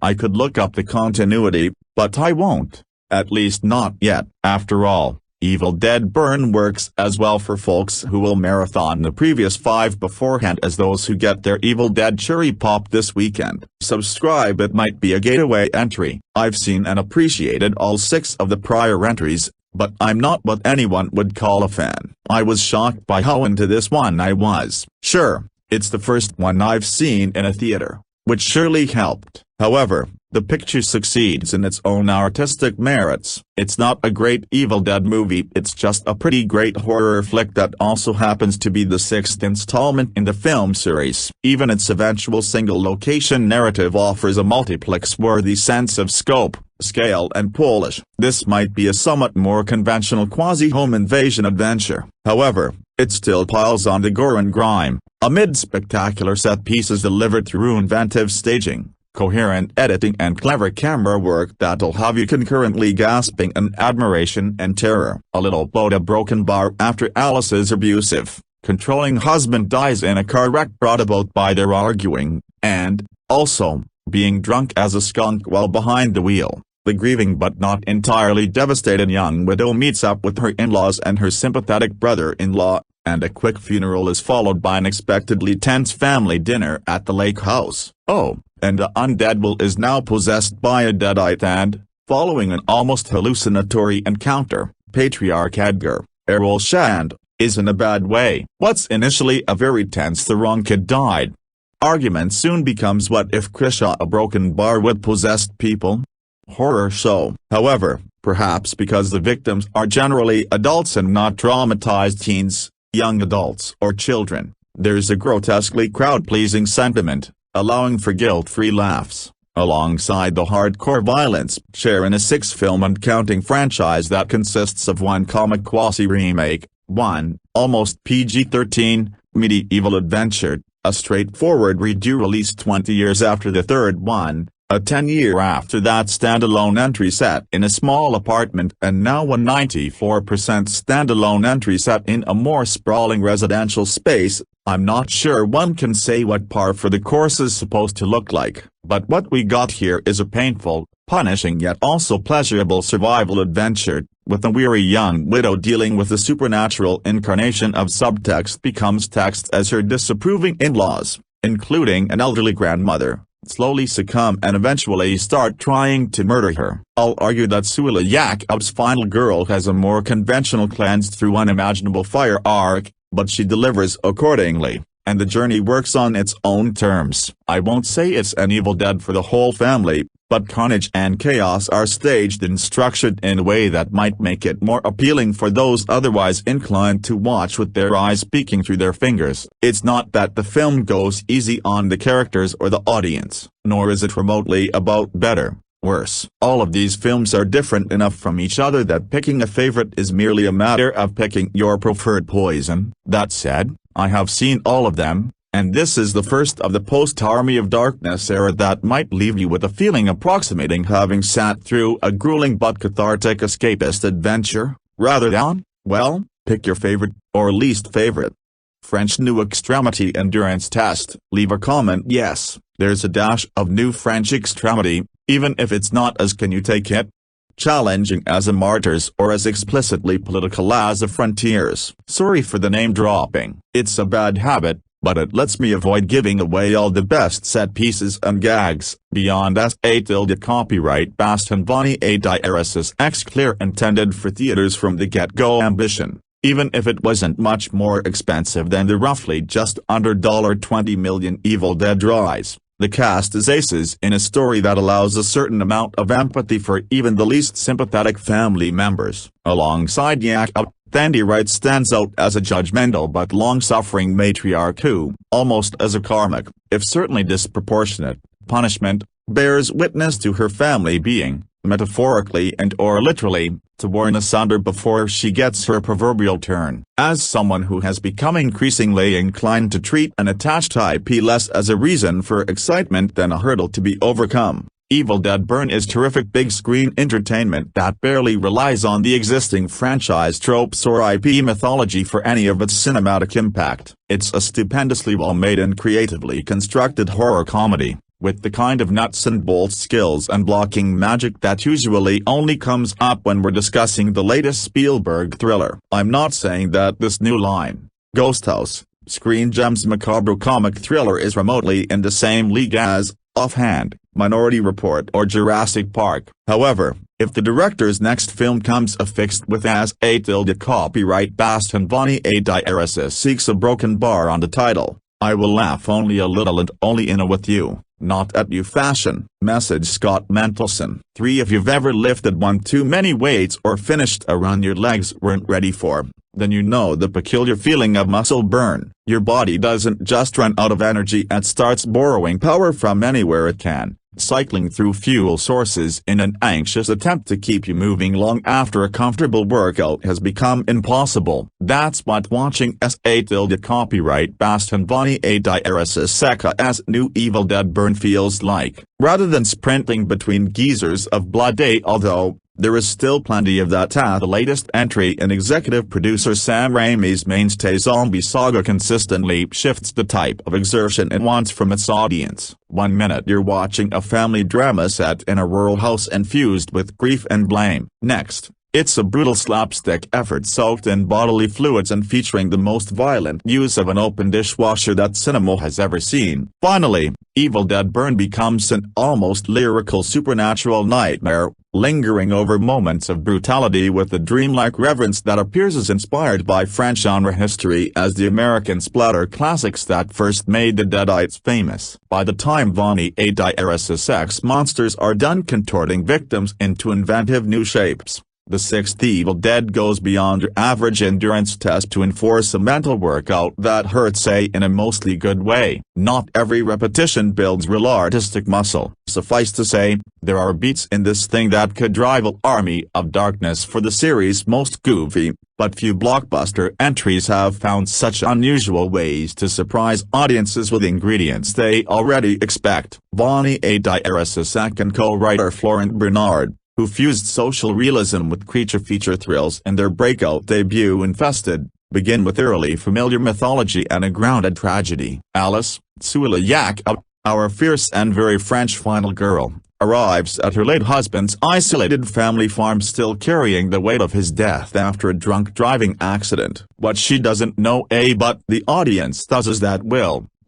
I could look up the continuity, but I won't. At least not yet. After all, Evil Dead Burn works as well for folks who will marathon the previous 5 beforehand as those who get their Evil Dead cherry pop this weekend. Subscribe, it might be a gateway entry. I've seen and appreciated all 6 of the prior entries, but I'm not what anyone would call a fan. I was shocked by how into this one I was. Sure, it's the first one I've seen in a theater, which surely helped. However, the picture succeeds in its own artistic merits. It's not a great Evil Dead movie, it's just a pretty great horror flick that also happens to be the 6th installment in the film series. Even its eventual single-location narrative offers a multiplex-worthy sense of scope, scale and polish. This might be a somewhat more conventional quasi-home invasion adventure. However, it still piles on the gore and grime, amid spectacular set pieces delivered through inventive staging, coherent editing and clever camera work that'll have you concurrently gasping in admiration and terror. A little about a broken bar after Alice's abusive, controlling husband dies in a car wreck brought about by their arguing, and, also, being drunk as a skunk while behind the wheel. The grieving but not entirely devastated young widow meets up with her in-laws and her sympathetic brother-in-law, and a quick funeral is followed by an unexpectedly tense family dinner at the lake house. Oh, and the undead will is now possessed by a deadite and, following an almost hallucinatory encounter, Patriarch Edgar, Errol Shand, is in a bad way. What's initially a very tense "the wrong kid died" argument soon becomes "what if Krisha, a broken bar with possessed people?" horror show. However, perhaps because the victims are generally adults and not traumatized teens, young adults or children, there's a grotesquely crowd-pleasing sentiment, allowing for guilt-free laughs, alongside the hardcore violence. Share in a 6-film and counting franchise that consists of one comic quasi-remake, one, almost PG-13, medieval adventure, a straightforward redo released 20 years after the third one, a 10-year after that standalone entry set in a small apartment, and now a 94% standalone entry set in a more sprawling residential space. I'm not sure one can say what par for the course is supposed to look like, but what we got here is a painful, punishing yet also pleasurable survival adventure, with a weary young widow dealing with the supernatural incarnation of subtext becomes text as her disapproving in-laws, including an elderly grandmother, slowly succumb and eventually start trying to murder her. I'll argue that Souheila Yacoub's final girl has a more conventional cleansed through unimaginable fire arc, but she delivers accordingly, and the journey works on its own terms. I won't say it's an Evil Dead for the whole family, but carnage and chaos are staged and structured in a way that might make it more appealing for those otherwise inclined to watch with their eyes peeking through their fingers. It's not that the film goes easy on the characters or the audience, nor is it remotely about better, worse. All of these films are different enough from each other that picking a favorite is merely a matter of picking your preferred poison. That said, I have seen all of them, and this is the first of the post-Army of Darkness era that might leave you with a feeling approximating having sat through a grueling but cathartic escapist adventure, rather than, well, pick your favorite, or least favorite. French New Extremity Endurance Test. Leave a comment. Yes, there's a dash of new French extremity, even if it's not as can you take it challenging as a Martyrs or as explicitly political as a Frontiers. Sorry for the name dropping. It's a bad habit, but it lets me avoid giving away all the best set pieces and gags. Beyond S.A. Copyright Bastien Vanicek X clear intended for theaters from the get-go ambition, even if it wasn't much more expensive than the roughly just under $20 million Evil Dead rise. The cast is aces in a story that allows a certain amount of empathy for even the least sympathetic family members. Alongside Yacoub, Tandi Wright stands out as a judgmental but long-suffering matriarch who, almost as a karmic, if certainly disproportionate, punishment, bears witness to her family being, metaphorically and or literally, torn asunder before she gets her proverbial turn. As someone who has become increasingly inclined to treat an attached IP less as a reason for excitement than a hurdle to be overcome, Evil Dead Burn is terrific big-screen entertainment that barely relies on the existing franchise tropes or IP mythology for any of its cinematic impact. It's a stupendously well-made and creatively constructed horror comedy, with the kind of nuts and bolts skills and blocking magic that usually only comes up when we're discussing the latest Spielberg thriller. I'm not saying that this new line, Ghost House, Screen Gems macabre comic thriller is remotely in the same league as, offhand, Minority Report or Jurassic Park. However, if the director's next film comes affixed with S.A. Copyright Bastien Vanicek seeks a broken bar on the title, I will laugh only a little and only in a with you, not at you fashion. Message Scott Mendelson. 3 If you've ever lifted one too many weights or finished a run your legs weren't ready for, then you know the peculiar feeling of muscle burn. Your body doesn't just run out of energy and starts borrowing power from anywhere it can, cycling through fuel sources in an anxious attempt to keep you moving long after a comfortable workout has become impossible. That's what watching S.A. Copyright Bastien Vanicek's new Evil Dead Burn feels like. Rather than sprinting between geysers of blood, although there is still plenty of that at the latest entry in executive producer Sam Raimi's mainstay zombie saga consistently shifts the type of exertion it wants from its audience. 1 minute you're watching a family drama set in a rural house infused with grief and blame. Next, it's a brutal slapstick effort soaked in bodily fluids and featuring the most violent use of an open dishwasher that cinema has ever seen. Finally, Evil Dead Burn becomes an almost lyrical supernatural nightmare, lingering over moments of brutality with a dreamlike reverence that appears as inspired by French genre history as the American splatter classics that first made the Deadites famous. By the time Vanicek's monsters are done contorting victims into inventive new shapes, the 6th Evil Dead goes beyond your average endurance test to enforce a mental workout that hurts in a mostly good way. Not every repetition builds real artistic muscle. Suffice to say, there are beats in this thing that could rival Army of Darkness for the series' most goofy, but few blockbuster entries have found such unusual ways to surprise audiences with ingredients they already expect. Bonnie A. Dierissac and co-writer Florent Bernard, who fused social realism with creature feature thrills in their breakout debut Infested, begin with eerily familiar mythology and a grounded tragedy. Alice, Souheila Yacoub, our fierce and very French final girl, arrives at her late husband's isolated family farm still carrying the weight of his death after a drunk driving accident. What she doesn't know but the audience does is that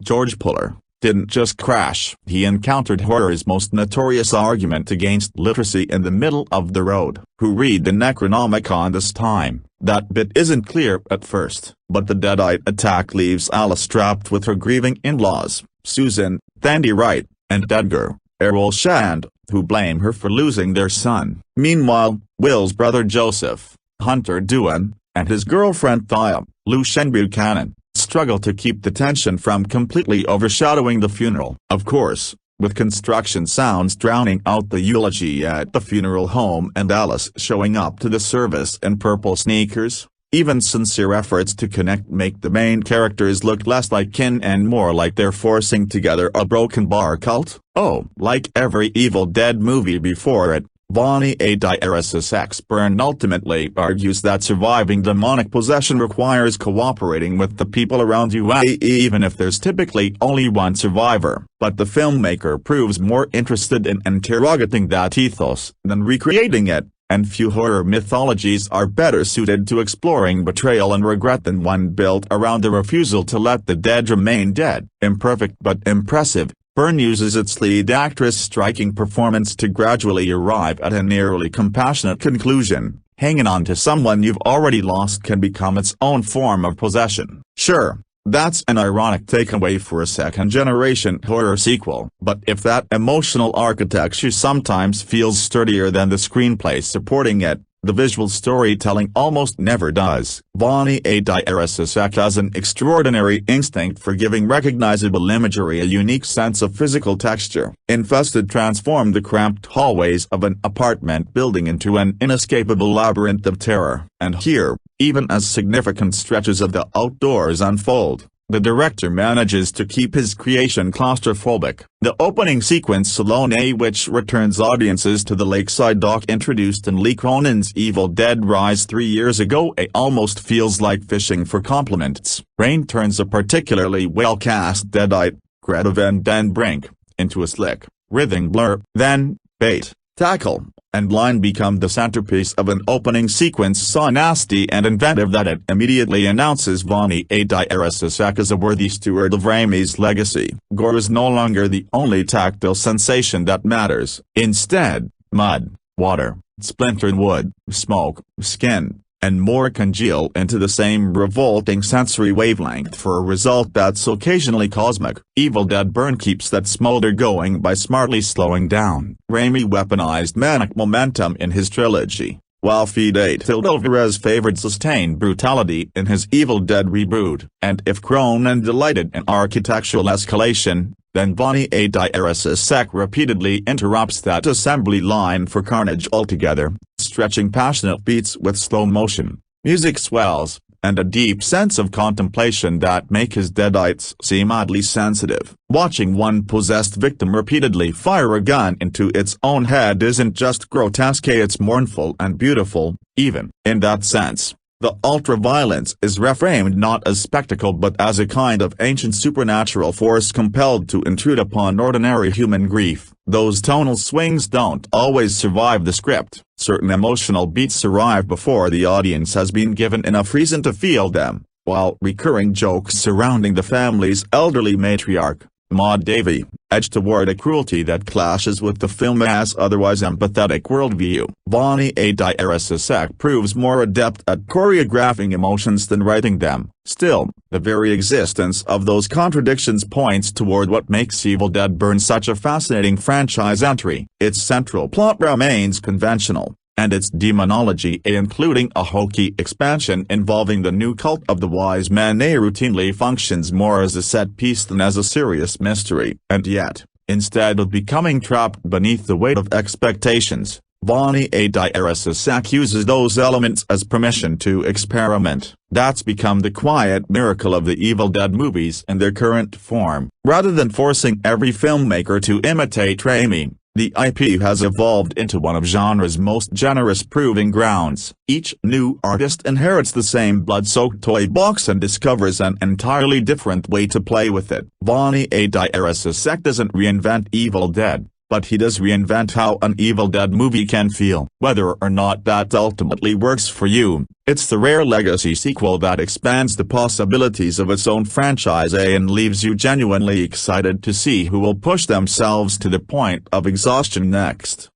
George Puller, didn't just crash. He encountered horror's most notorious argument against literacy in the middle of the road. Who read the Necronomicon this time? That bit isn't clear at first, but the deadite attack leaves Alice trapped with her grieving in-laws, Susan, Tandi Wright, and Edgar, Errol Shand, who blame her for losing their son. Meanwhile, Will's brother Joseph, Hunter Dewan, and his girlfriend Thea, Lucien Buchanan, struggle to keep the tension from completely overshadowing the funeral. Of course, with construction sounds drowning out the eulogy at the funeral home and Alice showing up to the service in purple sneakers, even sincere efforts to connect make the main characters look less like kin and more like they're forcing together a broken bar cult. Oh, like every Evil Dead movie before it, Bonnie A. Dierissac Byrne ultimately argues that surviving demonic possession requires cooperating with the people around you, even if there's typically only one survivor. But the filmmaker proves more interested in interrogating that ethos than recreating it, and few horror mythologies are better suited to exploring betrayal and regret than one built around the refusal to let the dead remain dead. Imperfect but impressive, Byrne uses its lead actress' striking performance to gradually arrive at an eerily compassionate conclusion. Hanging on to someone you've already lost can become its own form of possession. Sure, that's an ironic takeaway for a second-generation horror sequel, but if that emotional architecture sometimes feels sturdier than the screenplay supporting it, the visual storytelling almost never does. Bonnie A. Dierissac has an extraordinary instinct for giving recognizable imagery a unique sense of physical texture. Infested transformed the cramped hallways of an apartment building into an inescapable labyrinth of terror. And here, even as significant stretches of the outdoors unfold, the director manages to keep his creation claustrophobic. The opening sequence alone, which returns audiences to the lakeside dock introduced in Lee Cronin's Evil Dead Rise 3 years ago, almost feels like fishing for compliments. Rain turns a particularly well-cast deadite, Greta Van Den Brink, into a slick, writhing blur. Then, bait, tackle, and line become the centerpiece of an opening sequence so nasty and inventive that it immediately announces Bonnie A. Dierissac as a worthy steward of Raimi's legacy. Gore is no longer the only tactile sensation that matters. Instead, mud, water, splintered wood, smoke, skin, and more congeal into the same revolting sensory wavelength for a result that's occasionally cosmic. Evil Dead Byrne keeps that smolder going by smartly slowing down. Raimi weaponized manic momentum in his trilogy, while Fede Alvarez favored sustained brutality in his Evil Dead reboot. And if Cronin delighted in architectural escalation, then Bonnie A. Dierissac repeatedly interrupts that assembly line for carnage altogether, stretching passionate beats with slow motion, music swells, and a deep sense of contemplation that make his deadites seem oddly sensitive. Watching one possessed victim repeatedly fire a gun into its own head isn't just grotesque, it's mournful and beautiful, even. In that sense, the ultra-violence is reframed not as spectacle but as a kind of ancient supernatural force compelled to intrude upon ordinary human grief. Those tonal swings don't always survive the script. Certain emotional beats arrive before the audience has been given enough reason to feel them, while recurring jokes surrounding the family's elderly matriarch, Maud Davey, edge toward a cruelty that clashes with the film's otherwise empathetic worldview. Bonnie A. Dierissac proves more adept at choreographing emotions than writing them. Still, the very existence of those contradictions points toward what makes Evil Dead Byrne such a fascinating franchise entry. Its central plot remains conventional, and its demonology, including a hokey expansion involving the new cult of the Wise Men, routinely functions more as a set piece than as a serious mystery. And yet, instead of becoming trapped beneath the weight of expectations, Vanicek uses those elements as permission to experiment. That's become the quiet miracle of the Evil Dead movies in their current form. Rather than forcing every filmmaker to imitate Raimi, the IP has evolved into one of genre's most generous proving grounds. Each new artist inherits the same blood-soaked toy box and discovers an entirely different way to play with it. Vanicek doesn't reinvent Evil Dead, but he does reinvent how an Evil Dead movie can feel. Whether or not that ultimately works for you, it's the rare legacy sequel that expands the possibilities of its own franchise and leaves you genuinely excited to see who will push themselves to the point of exhaustion next.